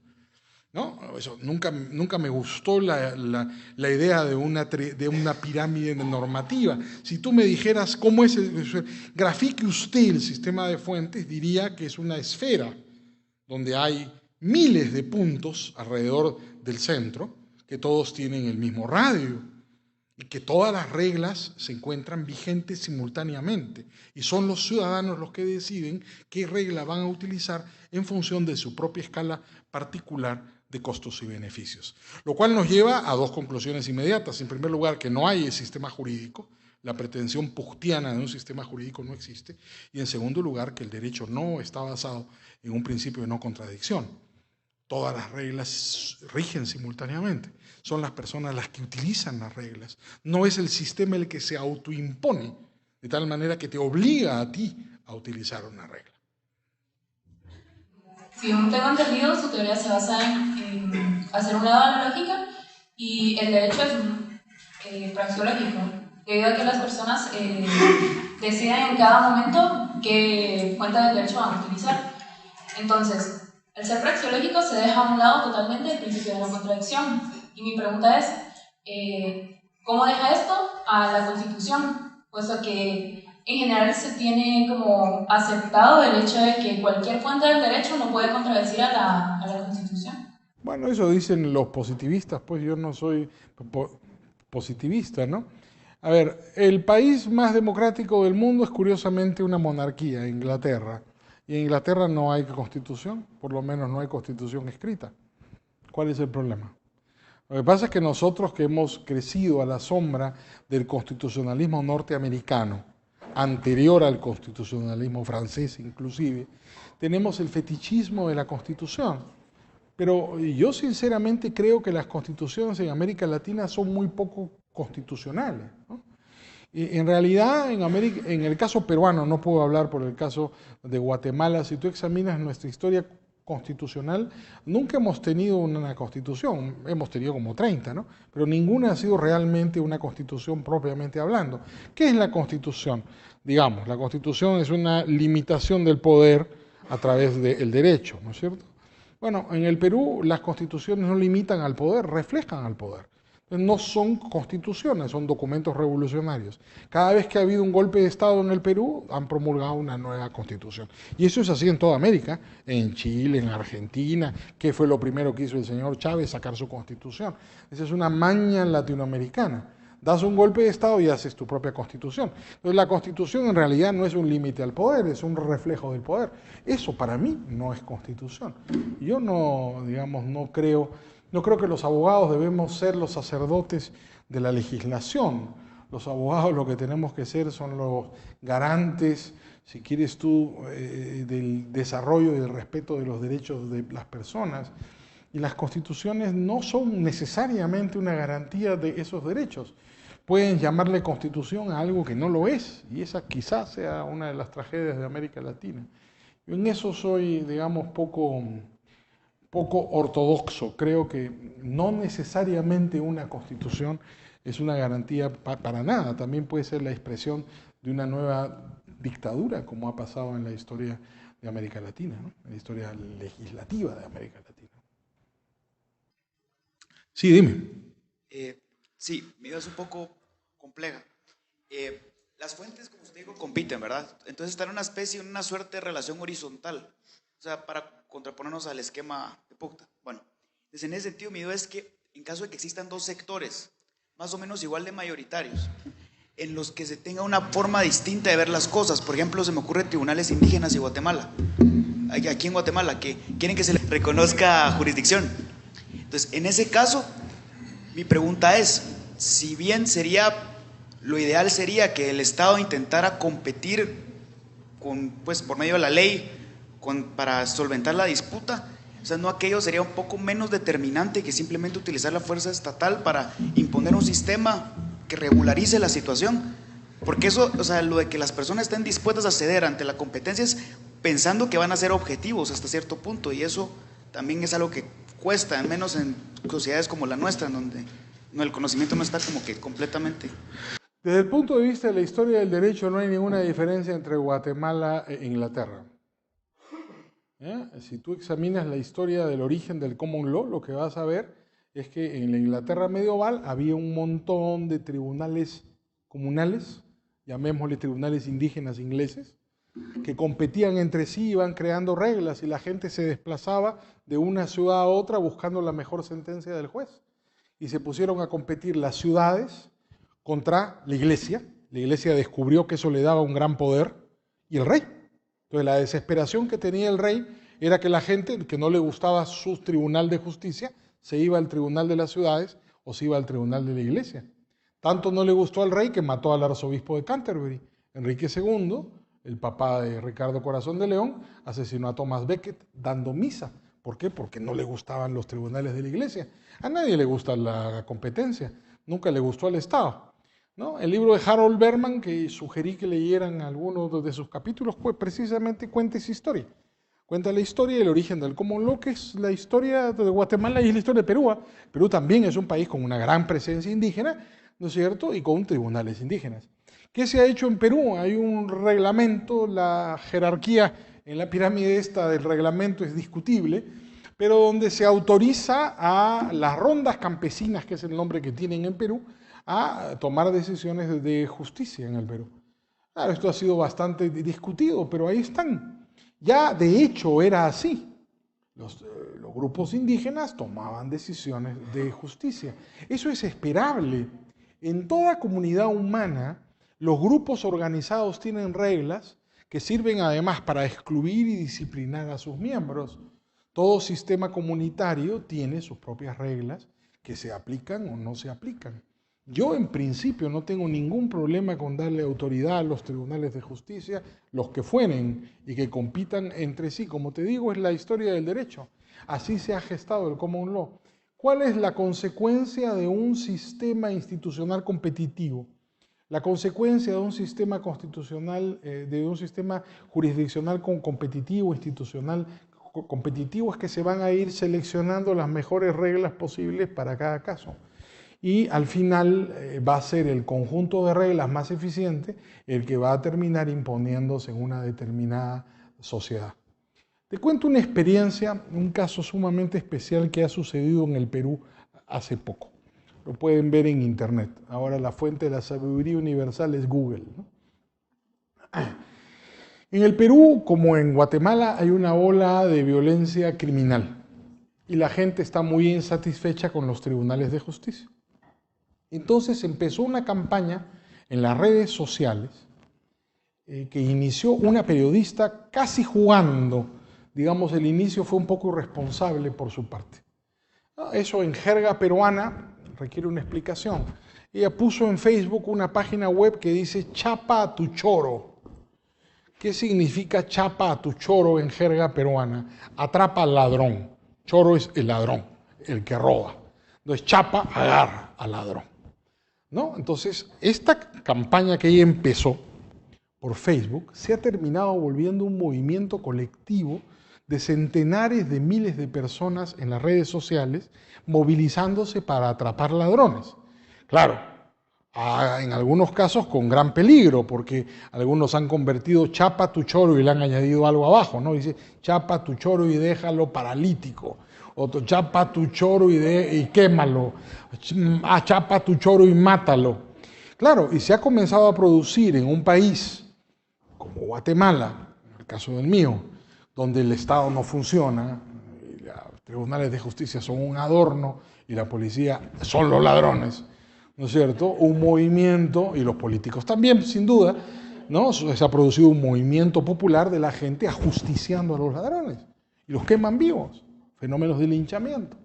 ¿no? Eso, nunca me gustó la idea de una pirámide normativa. Si tú me dijeras cómo es, grafique usted el sistema de fuentes, diría que es una esfera donde hay miles de puntos alrededor del centro, que todos tienen el mismo radio, y que todas las reglas se encuentran vigentes simultáneamente, y son los ciudadanos los que deciden qué regla van a utilizar en función de su propia escala particular de costos y beneficios. Lo cual nos lleva a dos conclusiones inmediatas. En primer lugar, que no hay el sistema jurídico, la pretensión puchtiana de un sistema jurídico no existe, y en segundo lugar, que el derecho no está basado en un principio de no contradicción. Todas las reglas rigen simultáneamente. Son las personas las que utilizan las reglas. No es el sistema el que se autoimpone, de tal manera que te obliga a ti a utilizar una regla. Si un tengo entendido, su teoría se basa en hacer una analógica y el derecho es praxeológico, debido a que las personas deciden en cada momento qué fuente del derecho van a utilizar. Entonces, al ser praxeológico se deja a un lado totalmente el principio de la contradicción. Y mi pregunta es, ¿cómo deja esto a la Constitución? Puesto que en general se tiene como aceptado el hecho de que cualquier fuente del derecho no puede contradecir a la Constitución. Bueno, eso dicen los positivistas, pues yo no soy positivista, ¿no? A ver, el país más democrático del mundo es curiosamente una monarquía, Inglaterra. Y en Inglaterra no hay constitución, por lo menos no hay constitución escrita. ¿Cuál es el problema? Lo que pasa es que nosotros que hemos crecido a la sombra del constitucionalismo norteamericano, anterior al constitucionalismo francés inclusive, tenemos el fetichismo de la Constitución. Pero yo sinceramente creo que las constituciones en América Latina son muy poco constitucionales, ¿no? En realidad, en el caso peruano, no puedo hablar por el caso de Guatemala, si tú examinas nuestra historia constitucional, nunca hemos tenido una constitución, hemos tenido como 30, ¿no? Pero ninguna ha sido realmente una constitución propiamente hablando. ¿Qué es la constitución? Digamos, la constitución es una limitación del poder a través del derecho, ¿no es cierto? Bueno, en el Perú las constituciones no limitan al poder, reflejan al poder. No son constituciones, son documentos revolucionarios. Cada vez que ha habido un golpe de Estado en el Perú, han promulgado una nueva constitución. Y eso es así en toda América, en Chile, en Argentina, que fue lo primero que hizo el señor Chávez, sacar su constitución. Esa es una maña latinoamericana. Das un golpe de Estado y haces tu propia constitución. Entonces la constitución en realidad no es un límite al poder, es un reflejo del poder. Eso para mí no es constitución. Yo no, digamos, no creo que los abogados debemos ser los sacerdotes de la legislación. Los abogados lo que tenemos que ser son los garantes, si quieres tú, del desarrollo y del respeto de los derechos de las personas. Y las constituciones no son necesariamente una garantía de esos derechos. Pueden llamarle constitución a algo que no lo es, y esa quizás sea una de las tragedias de América Latina. Yo en eso soy, digamos, poco ortodoxo. Creo que no necesariamente una constitución es una garantía para nada. También puede ser la expresión de una nueva dictadura, como ha pasado en la historia de América Latina, ¿no? En la historia legislativa de América Latina. Sí, dime. Sí, mi idea es un poco compleja. Las fuentes, como usted dijo, compiten, ¿verdad? Entonces están en una especie, en una suerte de relación horizontal. O sea, para contraponernos al esquema puta. Bueno, entonces en ese sentido mi duda es que en caso de que existan dos sectores, más o menos igual de mayoritarios, en los que se tenga una forma distinta de ver las cosas, por ejemplo, se me ocurre tribunales indígenas y Guatemala, aquí en Guatemala, que quieren que se les reconozca jurisdicción. Entonces, en ese caso, mi pregunta es, si bien lo ideal sería que el Estado intentara competir pues, por medio de la ley para solventar la disputa, o sea, ¿no aquello sería un poco menos determinante que simplemente utilizar la fuerza estatal para imponer un sistema que regularice la situación? Porque eso, o sea, lo de que las personas estén dispuestas a ceder ante la competencia es pensando que van a ser objetivos hasta cierto punto, y eso también es algo que cuesta, al menos en sociedades como la nuestra, en donde el conocimiento no está como que completamente... Desde el punto de vista de la historia del derecho no hay ninguna diferencia entre Guatemala e Inglaterra. Si tú examinas la historia del origen del common law, lo que vas a ver es que en la Inglaterra medieval había un montón de tribunales comunales, llamémosle tribunales indígenas ingleses, que competían entre sí, iban creando reglas y la gente se desplazaba de una ciudad a otra buscando la mejor sentencia del juez. Y se pusieron a competir las ciudades contra la iglesia. La iglesia descubrió que eso le daba un gran poder, y el rey. Entonces la desesperación que tenía el rey era que la gente que no le gustaba su tribunal de justicia se iba al tribunal de las ciudades o se iba al tribunal de la iglesia. Tanto no le gustó al rey que mató al arzobispo de Canterbury. Enrique II, el papá de Ricardo Corazón de León, asesinó a Thomas Becket dando misa. ¿Por qué? Porque no le gustaban los tribunales de la iglesia. A nadie le gusta la competencia, nunca le gustó al Estado, ¿no? El libro de Harold Berman, que sugerí que leyeran algunos de sus capítulos, pues precisamente cuenta esa historia. Cuenta la historia del origen del common law, que es la historia de Guatemala y es la historia de Perú. Perú también es un país con una gran presencia indígena, ¿no es cierto? Y con tribunales indígenas. ¿Qué se ha hecho en Perú? Hay un reglamento, la jerarquía en la pirámide esta del reglamento es discutible, pero donde se autoriza a las rondas campesinas, que es el nombre que tienen en Perú, a tomar decisiones de justicia en el Perú. Claro, esto ha sido bastante discutido, pero ahí están. Ya de hecho era así. Los grupos indígenas tomaban decisiones de justicia. Eso es esperable. En toda comunidad humana, los grupos organizados tienen reglas que sirven además para excluir y disciplinar a sus miembros. Todo sistema comunitario tiene sus propias reglas que se aplican o no se aplican. Yo en principio no tengo ningún problema con darle autoridad a los tribunales de justicia, los que fueren, y que compitan entre sí. Como te digo, es la historia del derecho. Así se ha gestado el common law. ¿Cuál es la consecuencia de un sistema institucional competitivo? La consecuencia de un sistema constitucional, de un sistema jurisdiccional competitivo, institucional competitivo, es que se van a ir seleccionando las mejores reglas posibles para cada caso. Y al final va a ser el conjunto de reglas más eficiente el que va a terminar imponiéndose en una determinada sociedad. Te cuento una experiencia, un caso sumamente especial que ha sucedido en el Perú hace poco. Lo pueden ver en internet. Ahora la fuente de la sabiduría universal es Google, ¿no? En el Perú, como en Guatemala, hay una ola de violencia criminal y la gente está muy insatisfecha con los tribunales de justicia. Entonces empezó una campaña en las redes sociales que inició una periodista casi jugando. Digamos, el inicio fue un poco irresponsable por su parte. Eso en jerga peruana requiere una explicación. Ella puso en Facebook una página web que dice chapa a tu choro. ¿Qué significa chapa a tu choro en jerga peruana? Atrapa al ladrón. Choro es el ladrón, el que roba. Entonces chapa, agarra al ladrón, ¿no? Entonces, esta campaña que ella empezó por Facebook se ha terminado volviendo un movimiento colectivo de centenares de miles de personas en las redes sociales movilizándose para atrapar ladrones. Claro, en algunos casos con gran peligro, porque algunos han convertido chapa tu choro y le han añadido algo abajo, ¿no? Dice chapa tu choro y déjalo paralítico. Otro, chapa tu choro y quémalo. Chapa tu choro y mátalo. Claro, y se ha comenzado a producir en un país como Guatemala, en el caso del mío, donde el Estado no funciona, los tribunales de justicia son un adorno y la policía son los ladrones, ¿no es cierto? Un movimiento, y los políticos también, sin duda, ¿no? Se ha producido un movimiento popular de la gente ajusticiando a los ladrones y los queman vivos, fenómenos de linchamiento.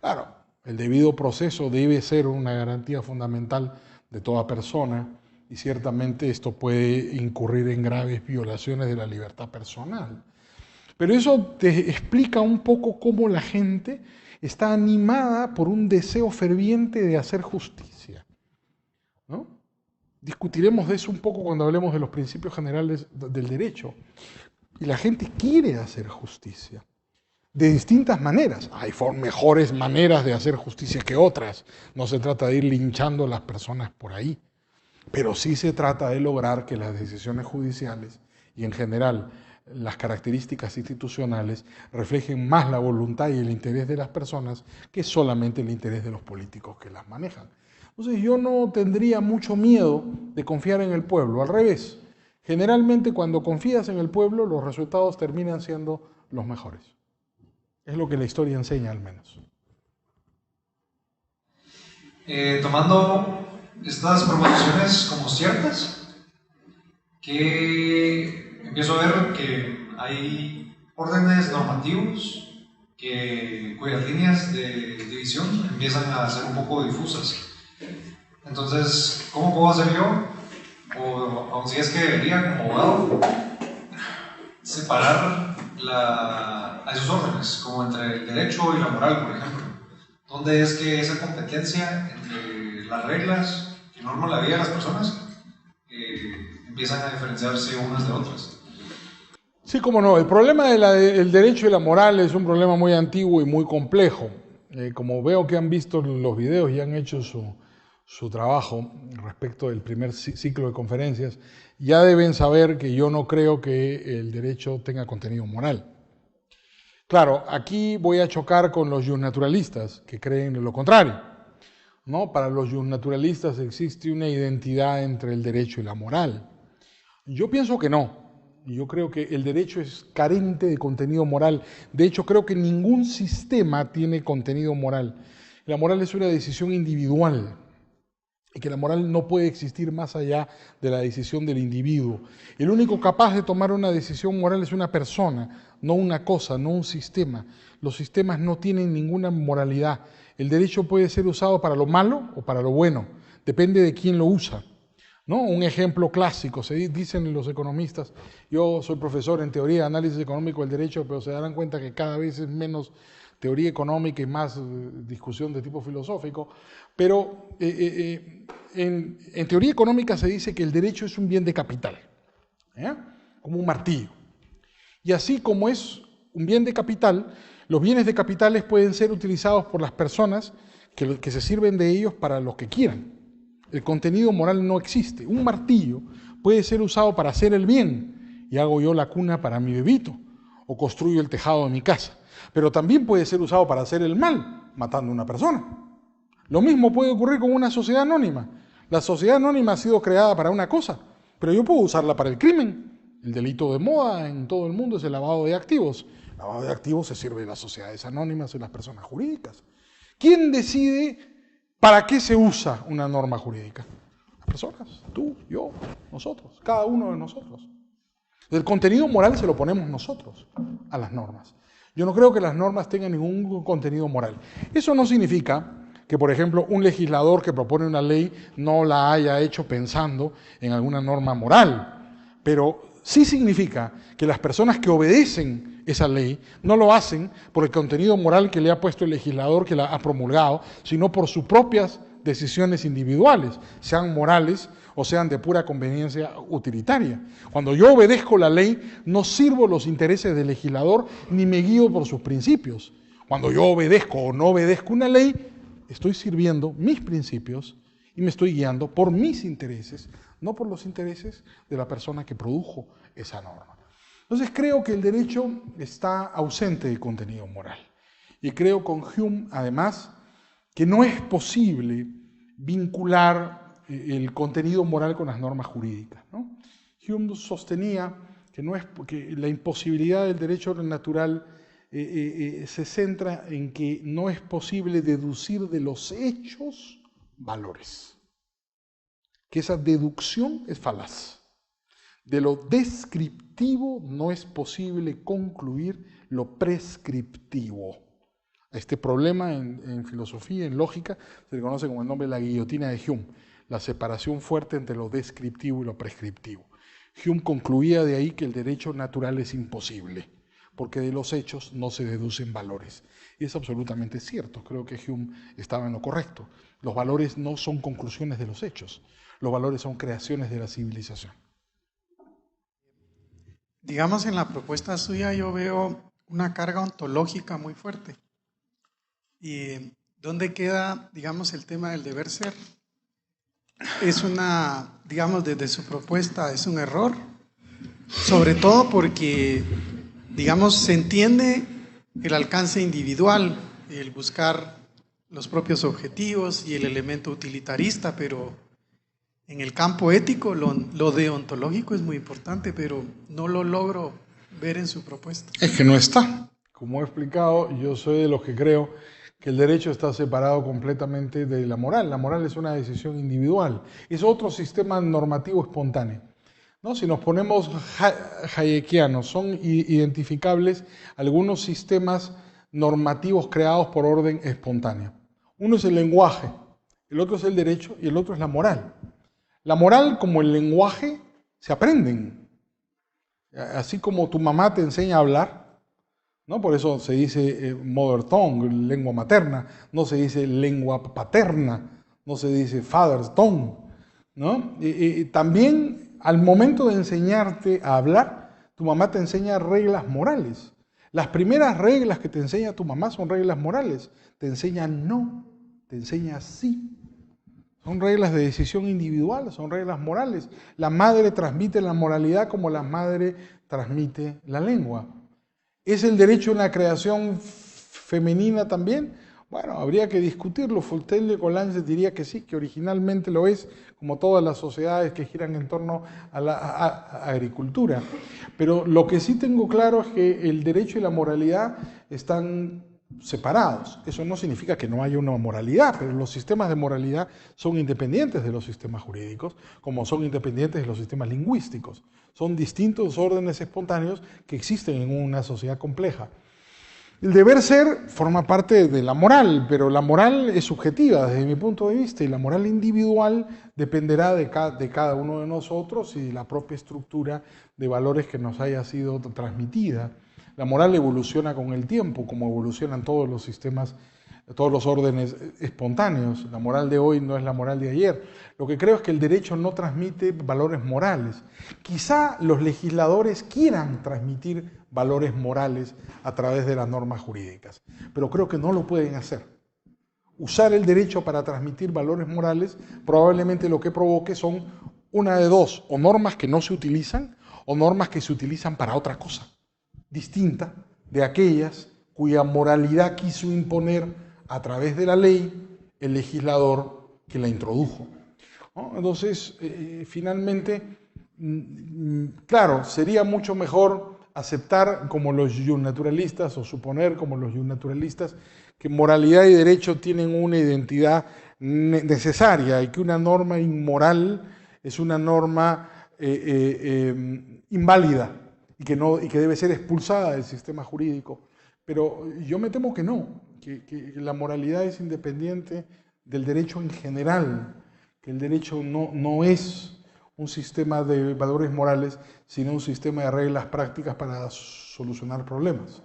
Claro, el debido proceso debe ser una garantía fundamental de toda persona y ciertamente esto puede incurrir en graves violaciones de la libertad personal. Pero eso te explica un poco cómo la gente está animada por un deseo ferviente de hacer justicia, ¿no? Discutiremos de eso un poco cuando hablemos de los principios generales del derecho. Y la gente quiere hacer justicia de distintas maneras. Hay mejores maneras de hacer justicia que otras. No se trata de ir linchando a las personas por ahí, pero sí se trata de lograr que las decisiones judiciales y en general las características institucionales reflejen más la voluntad y el interés de las personas que solamente el interés de los políticos que las manejan. Entonces yo no tendría mucho miedo de confiar en el pueblo, al revés. Generalmente cuando confías en el pueblo los resultados terminan siendo los mejores. Es lo que la historia enseña al menos. Tomando estas proposiciones como ciertas, que empiezo a ver que hay órdenes normativos cuyas líneas de división empiezan a ser un poco difusas. Entonces, ¿cómo puedo hacer yo, o si es que debería como abogado, separar a esos órdenes, como entre el derecho y la moral, por ejemplo? ¿Dónde es que esa competencia entre las reglas que norman la vida de las personas empiezan a diferenciarse unas de otras? Sí, cómo no. El problema del derecho y la moral es un problema muy antiguo y muy complejo. Como veo que han visto los videos y han hecho su trabajo respecto del primer ciclo de conferencias, ya deben saber que yo no creo que el derecho tenga contenido moral. Claro, aquí voy a chocar con los justnaturalistas que creen en lo contrario, ¿no? Para los justnaturalistas existe una identidad entre el derecho y la moral. Yo pienso que no. Yo creo que el derecho es carente de contenido moral. De hecho, creo que ningún sistema tiene contenido moral. La moral es una decisión individual y que la moral no puede existir más allá de la decisión del individuo. El único capaz de tomar una decisión moral es una persona, no una cosa, no un sistema. Los sistemas no tienen ninguna moralidad. El derecho puede ser usado para lo malo o para lo bueno, depende de quién lo usa, ¿no? Un ejemplo clásico, dicen los economistas, yo soy profesor en teoría de análisis económico del derecho, pero se darán cuenta que cada vez es menos teoría económica y más discusión de tipo filosófico, pero en teoría económica se dice que el derecho es un bien de capital, como un martillo. Y así como es un bien de capital, los bienes de capitales pueden ser utilizados por las personas que se sirven de ellos para lo que quieran. El contenido moral no existe. Un martillo puede ser usado para hacer el bien, y hago yo la cuna para mi bebito, o construyo el tejado de mi casa. Pero también puede ser usado para hacer el mal, matando a una persona. Lo mismo puede ocurrir con una sociedad anónima. La sociedad anónima ha sido creada para una cosa, pero yo puedo usarla para el crimen. El delito de moda en todo el mundo es el lavado de activos. El lavado de activos se sirve de las sociedades anónimas y las personas jurídicas. ¿Quién decide para qué se usa una norma jurídica? Las personas, tú, yo, nosotros, cada uno de nosotros. El contenido moral se lo ponemos nosotros a las normas. Yo no creo que las normas tengan ningún contenido moral. Eso no significa que, por ejemplo, un legislador que propone una ley no la haya hecho pensando en alguna norma moral, pero sí significa que las personas que obedecen esa ley no lo hacen por el contenido moral que le ha puesto el legislador que la ha promulgado, sino por sus propias decisiones individuales, sean morales o sean de pura conveniencia utilitaria. Cuando yo obedezco la ley, no sirvo los intereses del legislador ni me guío por sus principios. Cuando yo obedezco o no obedezco una ley, estoy sirviendo mis principios y me estoy guiando por mis intereses, no por los intereses de la persona que produjo esa norma. Entonces creo que el derecho está ausente de contenido moral. Y creo con Hume, además, que no es posible vincular el contenido moral con las normas jurídicas, ¿no? Hume sostenía que la imposibilidad del derecho natural se centra en que no es posible deducir de los hechos valores, que esa deducción es falaz. De lo descriptivo no es posible concluir lo prescriptivo. Este problema en filosofía, en lógica, se le conoce como el nombre de la guillotina de Hume, la separación fuerte entre lo descriptivo y lo prescriptivo. Hume concluía de ahí que el derecho natural es imposible, porque de los hechos no se deducen valores. Y es absolutamente cierto, creo que Hume estaba en lo correcto. Los valores no son conclusiones de los hechos, los valores son creaciones de la civilización. Digamos, en la propuesta suya yo veo una carga ontológica muy fuerte. ¿Y dónde queda, digamos, el tema del deber ser? Es una, digamos, desde su propuesta es un error, sobre todo porque, digamos, se entiende el alcance individual, el buscar los propios objetivos y el elemento utilitarista, pero en el campo ético lo deontológico es muy importante, pero no lo logro ver en su propuesta. Es que no está. Como he explicado, yo soy de los que creo que el derecho está separado completamente de la moral. La moral es una decisión individual. Es otro sistema normativo espontáneo, ¿no? Si nos ponemos hayekianos, son identificables algunos sistemas normativos creados por orden espontáneo. Uno es el lenguaje, el otro es el derecho y el otro es la moral. La moral, como el lenguaje, se aprenden. Así como tu mamá te enseña a hablar, ¿no? Por eso se dice mother tongue, lengua materna, no se dice lengua paterna, no se dice father's tongue, ¿no? También al momento de enseñarte a hablar, tu mamá te enseña reglas morales. Las primeras reglas que te enseña tu mamá son reglas morales. Te enseña no, te enseña sí. Son reglas de decisión individual, son reglas morales. La madre transmite la moralidad como la madre transmite la lengua. ¿Es el derecho una creación femenina también? Bueno, habría que discutirlo. Fultel de Colanges diría que sí, que originalmente lo es, como todas las sociedades que giran en torno a la agricultura. Pero lo que sí tengo claro es que el derecho y la moralidad están separados. Eso no significa que no haya una moralidad, pero los sistemas de moralidad son independientes de los sistemas jurídicos, como son independientes de los sistemas lingüísticos. Son distintos órdenes espontáneos que existen en una sociedad compleja. El deber ser forma parte de la moral, pero la moral es subjetiva desde mi punto de vista y la moral individual dependerá de cada uno de nosotros y de la propia estructura de valores que nos haya sido transmitida. La moral evoluciona con el tiempo, como evolucionan todos los sistemas, todos los órdenes espontáneos. La moral de hoy no es la moral de ayer. Lo que creo es que el derecho no transmite valores morales. Quizá los legisladores quieran transmitir valores morales a través de las normas jurídicas, pero creo que no lo pueden hacer. Usar el derecho para transmitir valores morales probablemente lo que provoque son una de dos, o normas que no se utilizan o normas que se utilizan para otra cosa distinta de aquellas cuya moralidad quiso imponer a través de la ley el legislador que la introdujo, ¿no? Entonces, finalmente, claro, sería mucho mejor aceptar como los naturalistas o suponer como los naturalistas que moralidad y derecho tienen una identidad necesaria y que una norma inmoral es una norma inválida y que debe ser expulsada del sistema jurídico. Pero yo me temo que no, que la moralidad es independiente del derecho en general, que el derecho no es un sistema de valores morales, sino un sistema de reglas prácticas para solucionar problemas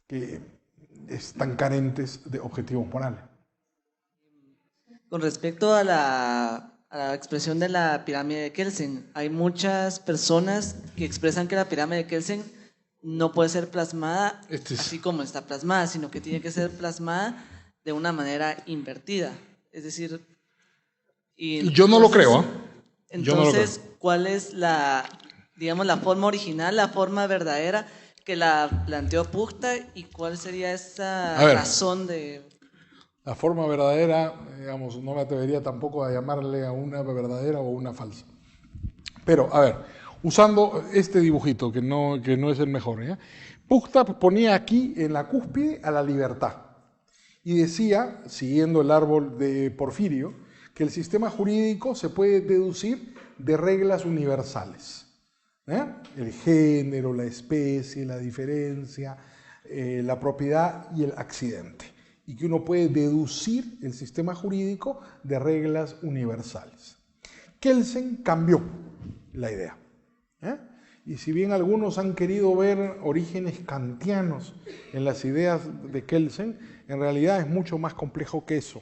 que están carentes de objetivos morales. Con respecto a la expresión de la pirámide de Kelsen, hay muchas personas que expresan que la pirámide de Kelsen no puede ser plasmada así como está plasmada, sino que tiene que ser plasmada de una manera invertida. Es decir, yo no lo creo. Entonces, ¿cuál es la forma original, la forma verdadera que la planteó Puchta y cuál sería esa razón de...? La forma verdadera, digamos, no me atrevería tampoco a llamarle a una verdadera o una falsa. Pero, a ver, usando este dibujito, que no es el mejor. ¿Ya? Puchta ponía aquí en la cúspide a la libertad y decía, siguiendo el árbol de Porfirio, que el sistema jurídico se puede deducir de reglas universales. El género, la especie, la diferencia, la propiedad y el accidente. Y que uno puede deducir el sistema jurídico de reglas universales. Kelsen cambió la idea. Y si bien algunos han querido ver orígenes kantianos en las ideas de Kelsen, en realidad es mucho más complejo que eso.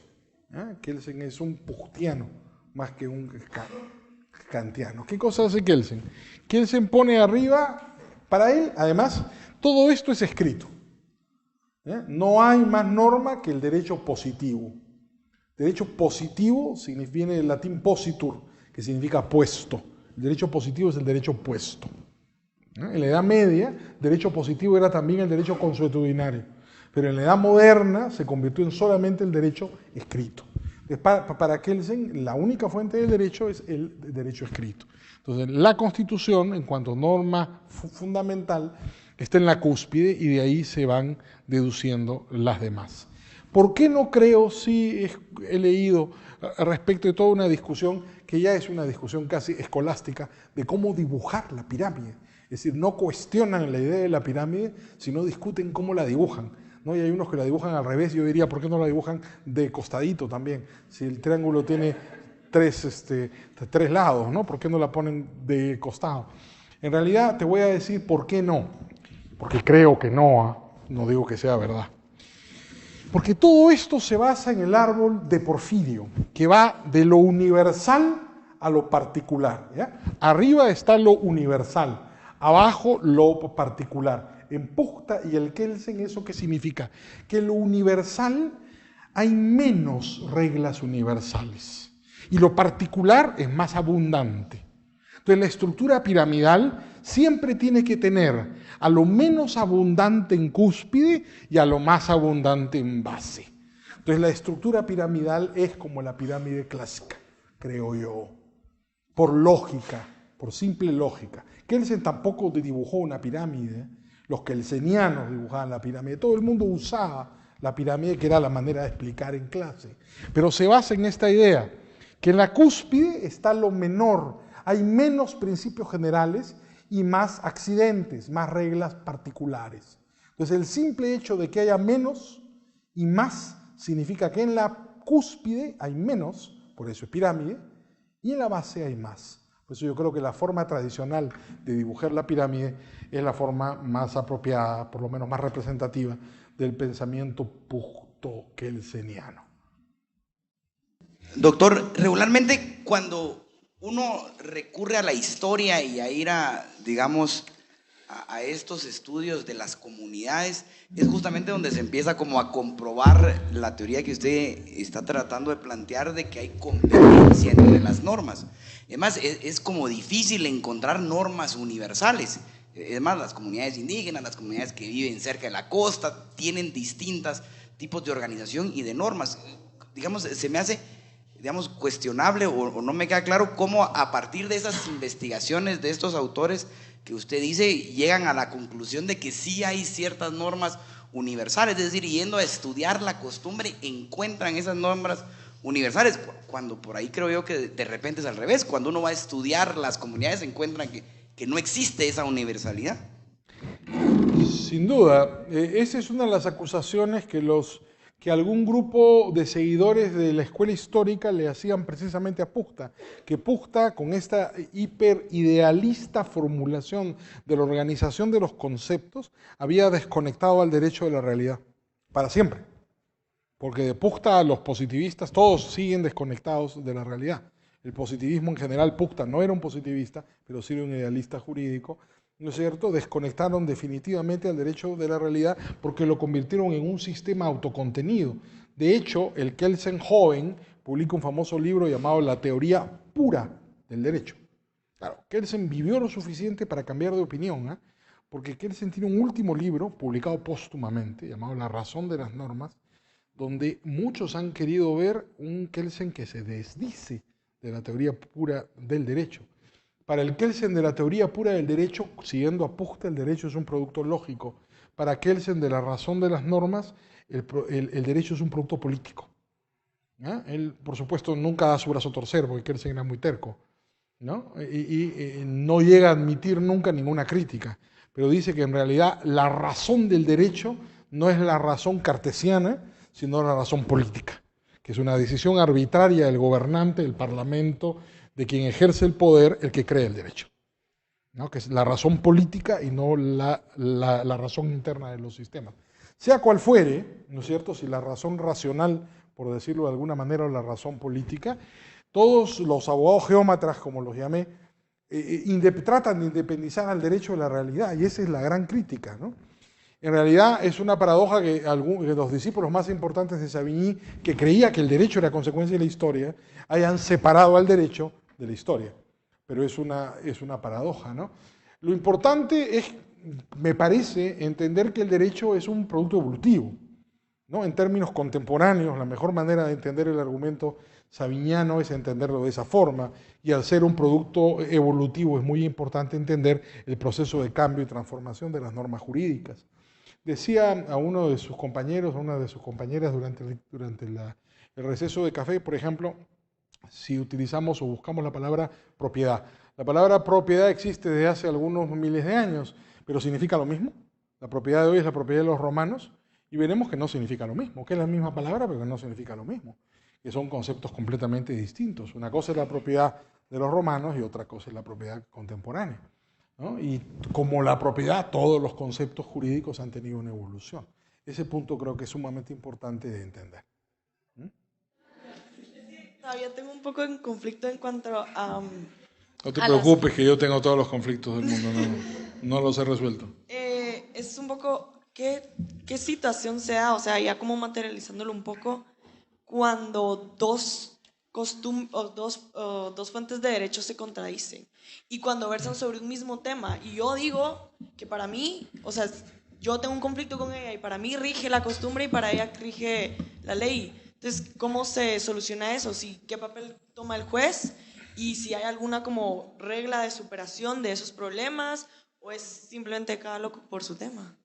Kelsen es un puchtiano más que un kantiano. ¿Qué cosa hace Kelsen? Kelsen pone arriba, para él, además, todo esto es escrito. No hay más norma que el derecho positivo. Derecho positivo viene del latín positur, que significa puesto. El derecho positivo es el derecho puesto. En la Edad Media, derecho positivo era también el derecho consuetudinario, pero en la Edad Moderna se convirtió en solamente el derecho escrito. Para Kelsen, la única fuente del derecho es el derecho escrito. Entonces, la Constitución, en cuanto a norma fundamental, está en la cúspide y de ahí se van deduciendo las demás. ¿Por qué no creo? Sí he leído respecto de toda una discusión que ya es una discusión casi escolástica de cómo dibujar la pirámide. Es decir, no cuestionan la idea de la pirámide, sino discuten cómo la dibujan. ¿No? Y hay unos que la dibujan al revés. Yo diría, ¿por qué no la dibujan de costadito también? Si el triángulo tiene tres lados, ¿no? ¿Por qué no la ponen de costado? En realidad te voy a decir por qué no. Porque creo que no digo que sea verdad. Porque todo esto se basa en el árbol de Porfirio, que va de lo universal a lo particular. ¿Ya? Arriba está lo universal, abajo lo particular. En Puchta y el Kelsen, ¿eso qué significa? Que en lo universal hay menos reglas universales y lo particular es más abundante. Entonces la estructura piramidal siempre tiene que tener a lo menos abundante en cúspide y a lo más abundante en base. Entonces la estructura piramidal es como la pirámide clásica, creo yo, por lógica, por simple lógica. Kelsen tampoco dibujó una pirámide, los kelsenianos dibujaban la pirámide, todo el mundo usaba la pirámide, que era la manera de explicar en clase, pero se basa en esta idea, que en la cúspide está lo menor, hay menos principios generales y más accidentes, más reglas particulares. Entonces el simple hecho de que haya menos y más significa que en la cúspide hay menos, por eso es pirámide, y en la base hay más. Por eso yo creo que la forma tradicional de dibujar la pirámide es la forma más apropiada, por lo menos más representativa, del pensamiento puchto-kelseniano. Doctor, regularmente cuando uno recurre a la historia y a ir a, digamos, a estos estudios de las comunidades, es justamente donde se empieza como a comprobar la teoría que usted está tratando de plantear de que hay competencia entre las normas. Además, es como difícil encontrar normas universales. Es más, las comunidades indígenas, las comunidades que viven cerca de la costa, tienen distintos tipos de organización y de normas. Digamos, se me hace, digamos, cuestionable o no me queda claro cómo a partir de esas investigaciones de estos autores que usted dice, llegan a la conclusión de que sí hay ciertas normas universales, es decir, yendo a estudiar la costumbre, encuentran esas normas universales, cuando por ahí creo yo que de repente es al revés, cuando uno va a estudiar las comunidades encuentran que no existe esa universalidad. Sin duda, esa es una de las acusaciones que algún grupo de seguidores de la escuela histórica le hacían precisamente a Puchta, que Puchta, con esta hiperidealista formulación de la organización de los conceptos, había desconectado al derecho de la realidad, para siempre. Porque de Puchta a los positivistas, todos siguen desconectados de la realidad. El positivismo en general, Puchta no era un positivista, pero sí era un idealista jurídico, ¿no es cierto? Desconectaron definitivamente al derecho de la realidad porque lo convirtieron en un sistema autocontenido. De hecho, el Kelsen joven publica un famoso libro llamado La teoría pura del derecho. Claro, Kelsen vivió lo suficiente para cambiar de opinión, porque Kelsen tiene un último libro publicado póstumamente llamado La razón de las normas, donde muchos han querido ver un Kelsen que se desdice de la teoría pura del derecho. Para el Kelsen de la teoría pura del derecho, siguiendo a Puchte, el derecho es un producto lógico. Para Kelsen de la razón de las normas, el derecho es un producto político. ¿Ah? Él, por supuesto, nunca da su brazo a torcer, porque Kelsen era muy terco, ¿no? Y no llega a admitir nunca ninguna crítica, pero dice que en realidad la razón del derecho no es la razón cartesiana, sino la razón política, que es una decisión arbitraria del gobernante, del parlamento, de quien ejerce el poder, el que cree el derecho, ¿no? Que es la razón política y no la razón interna de los sistemas. Sea cual fuere, ¿no es cierto?, si la razón racional, por decirlo de alguna manera, o la razón política, todos los abogados geómatras, como los llamé, tratan de independizar al derecho de la realidad, y esa es la gran crítica, ¿no? En realidad es una paradoja que los discípulos más importantes de Savigny, que creía que el derecho era consecuencia de la historia, hayan separado al derecho de la historia. Pero es una paradoja, ¿no? Lo importante es, me parece, entender que el derecho es un producto evolutivo, ¿no? En términos contemporáneos, la mejor manera de entender el argumento savigniano es entenderlo de esa forma, y al ser un producto evolutivo es muy importante entender el proceso de cambio y transformación de las normas jurídicas. Decía a uno de sus compañeros, a una de sus compañeras durante el receso de café, por ejemplo, si utilizamos o buscamos la palabra propiedad. La palabra propiedad existe desde hace algunos miles de años, pero ¿significa lo mismo? La propiedad de hoy es la propiedad de los romanos, y veremos que no significa lo mismo, que es la misma palabra, pero que no significa lo mismo, que son conceptos completamente distintos. Una cosa es la propiedad de los romanos y otra cosa es la propiedad contemporánea, ¿no? Y como la propiedad, todos los conceptos jurídicos han tenido una evolución. Ese punto creo que es sumamente importante de entender. Todavía tengo un poco de conflicto en cuanto a... No te preocupes, que yo tengo todos los conflictos del mundo, no los he resuelto. Es un poco, ¿qué situación se da? O sea, ya como materializándolo un poco, cuando dos fuentes de derecho se contradicen y cuando versan sobre un mismo tema. Y yo digo que para mí, o sea, yo tengo un conflicto con ella y para mí rige la costumbre y para ella rige la ley. Entonces, ¿cómo se soluciona eso? ¿Qué papel toma el juez? Y si hay alguna como regla de superación de esos problemas, o es simplemente cada loco por su tema.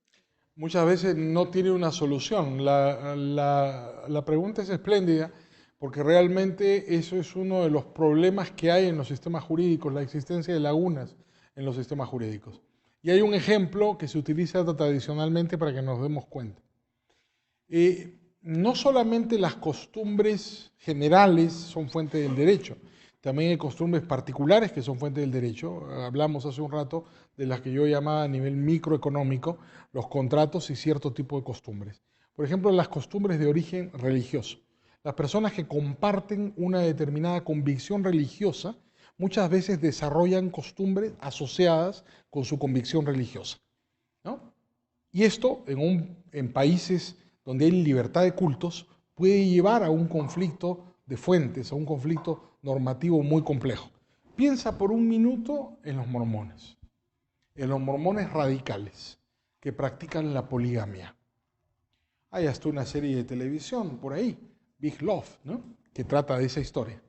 Muchas veces no tiene una solución. La pregunta es espléndida, porque realmente eso es uno de los problemas que hay en los sistemas jurídicos, la existencia de lagunas en los sistemas jurídicos. Y hay un ejemplo que se utiliza tradicionalmente para que nos demos cuenta. No solamente las costumbres generales son fuente del derecho, también hay costumbres particulares que son fuente del derecho. Hablamos hace un rato de las que yo llamaba a nivel microeconómico, los contratos y cierto tipo de costumbres. Por ejemplo, las costumbres de origen religioso. Las personas que comparten una determinada convicción religiosa muchas veces desarrollan costumbres asociadas con su convicción religiosa, ¿no? Y esto en países donde hay libertad de cultos puede llevar a un conflicto de fuentes, a un conflicto normativo muy complejo. Piensa por un minuto en los mormones radicales que practican la poligamia. Hay hasta una serie de televisión por ahí, Big Love, ¿no?, que trata de esa historia.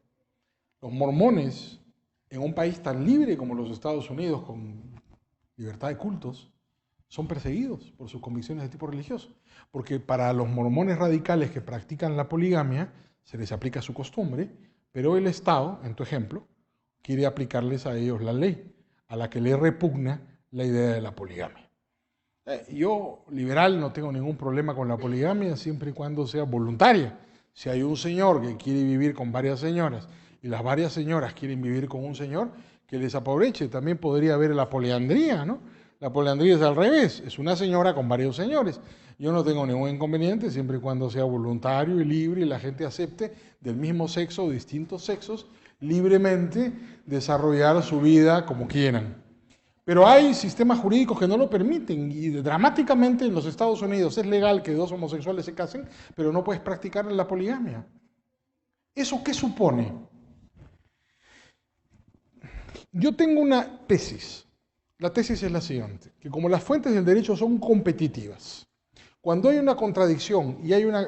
Los mormones, en un país tan libre como los Estados Unidos, con libertad de cultos, son perseguidos por sus convicciones de tipo religioso, porque para los mormones radicales que practican la poligamia se les aplica su costumbre, pero el Estado, en tu ejemplo, quiere aplicarles a ellos la ley, a la que le repugna la idea de la poligamia. Yo, liberal, no tengo ningún problema con la poligamia siempre y cuando sea voluntaria. Si hay un señor que quiere vivir con varias señoras y las varias señoras quieren vivir con un señor, que les aproveche. También podría haber la poliandría, ¿no? La poliandría es al revés, es una señora con varios señores. Yo no tengo ningún inconveniente siempre y cuando sea voluntario y libre y la gente acepte del mismo sexo o distintos sexos libremente desarrollar su vida como quieran. Pero hay sistemas jurídicos que no lo permiten y dramáticamente en los Estados Unidos es legal que dos homosexuales se casen, pero no puedes practicar la poligamia. ¿Eso qué supone? Yo tengo una tesis. La tesis es la siguiente, que como las fuentes del derecho son competitivas, cuando hay una contradicción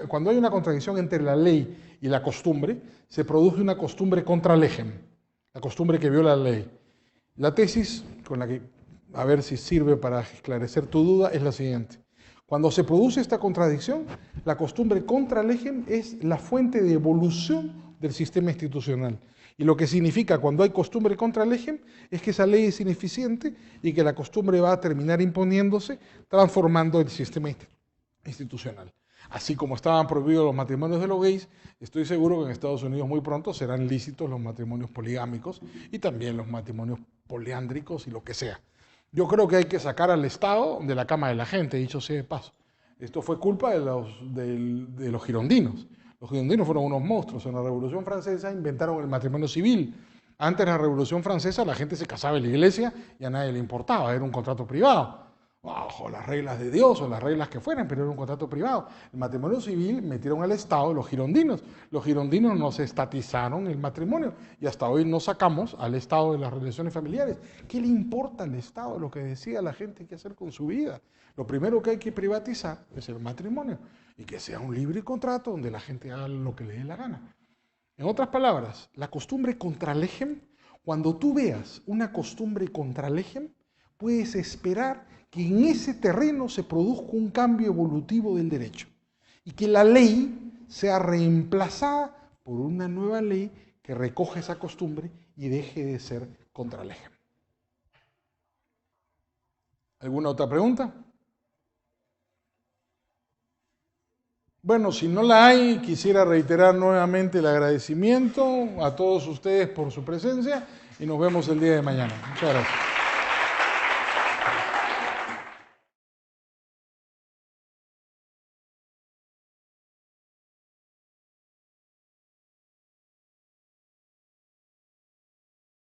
cuando hay una contradicción entre la ley y la costumbre, se produce una costumbre contra legem, la costumbre que viola la ley. La tesis con la que, a ver si sirve para esclarecer tu duda, es la siguiente. Cuando se produce esta contradicción, la costumbre contra legem es la fuente de evolución del sistema institucional. Y lo que significa cuando hay costumbre contra legem es que esa ley es ineficiente y que la costumbre va a terminar imponiéndose, transformando el sistema institucional. Así como estaban prohibidos los matrimonios de los gays, estoy seguro que en Estados Unidos muy pronto serán lícitos los matrimonios poligámicos y también los matrimonios poliándricos y lo que sea. Yo creo que hay que sacar al Estado de la cama de la gente, dicho sea de paso. Esto fue culpa de los girondinos. Los girondinos fueron unos monstruos. En la Revolución Francesa inventaron el matrimonio civil. Antes de la Revolución Francesa la gente se casaba en la iglesia y a nadie le importaba, era un contrato privado. Bajo las reglas de Dios o las reglas que fueran, pero era un contrato privado. El matrimonio civil metieron al Estado los girondinos. Los girondinos nos estatizaron el matrimonio y hasta hoy no sacamos al Estado de las relaciones familiares. ¿Qué le importa al Estado lo que decida la gente qué hacer con su vida? Lo primero que hay que privatizar es el matrimonio y que sea un libre contrato donde la gente haga lo que le dé la gana. En otras palabras, la costumbre contra legem, cuando tú veas una costumbre contra legem, puedes esperar que en ese terreno se produzca un cambio evolutivo del derecho y que la ley sea reemplazada por una nueva ley que recoja esa costumbre y deje de ser contra legem. ¿Alguna otra pregunta? Bueno, si no la hay, quisiera reiterar nuevamente el agradecimiento a todos ustedes por su presencia y nos vemos el día de mañana. Muchas gracias.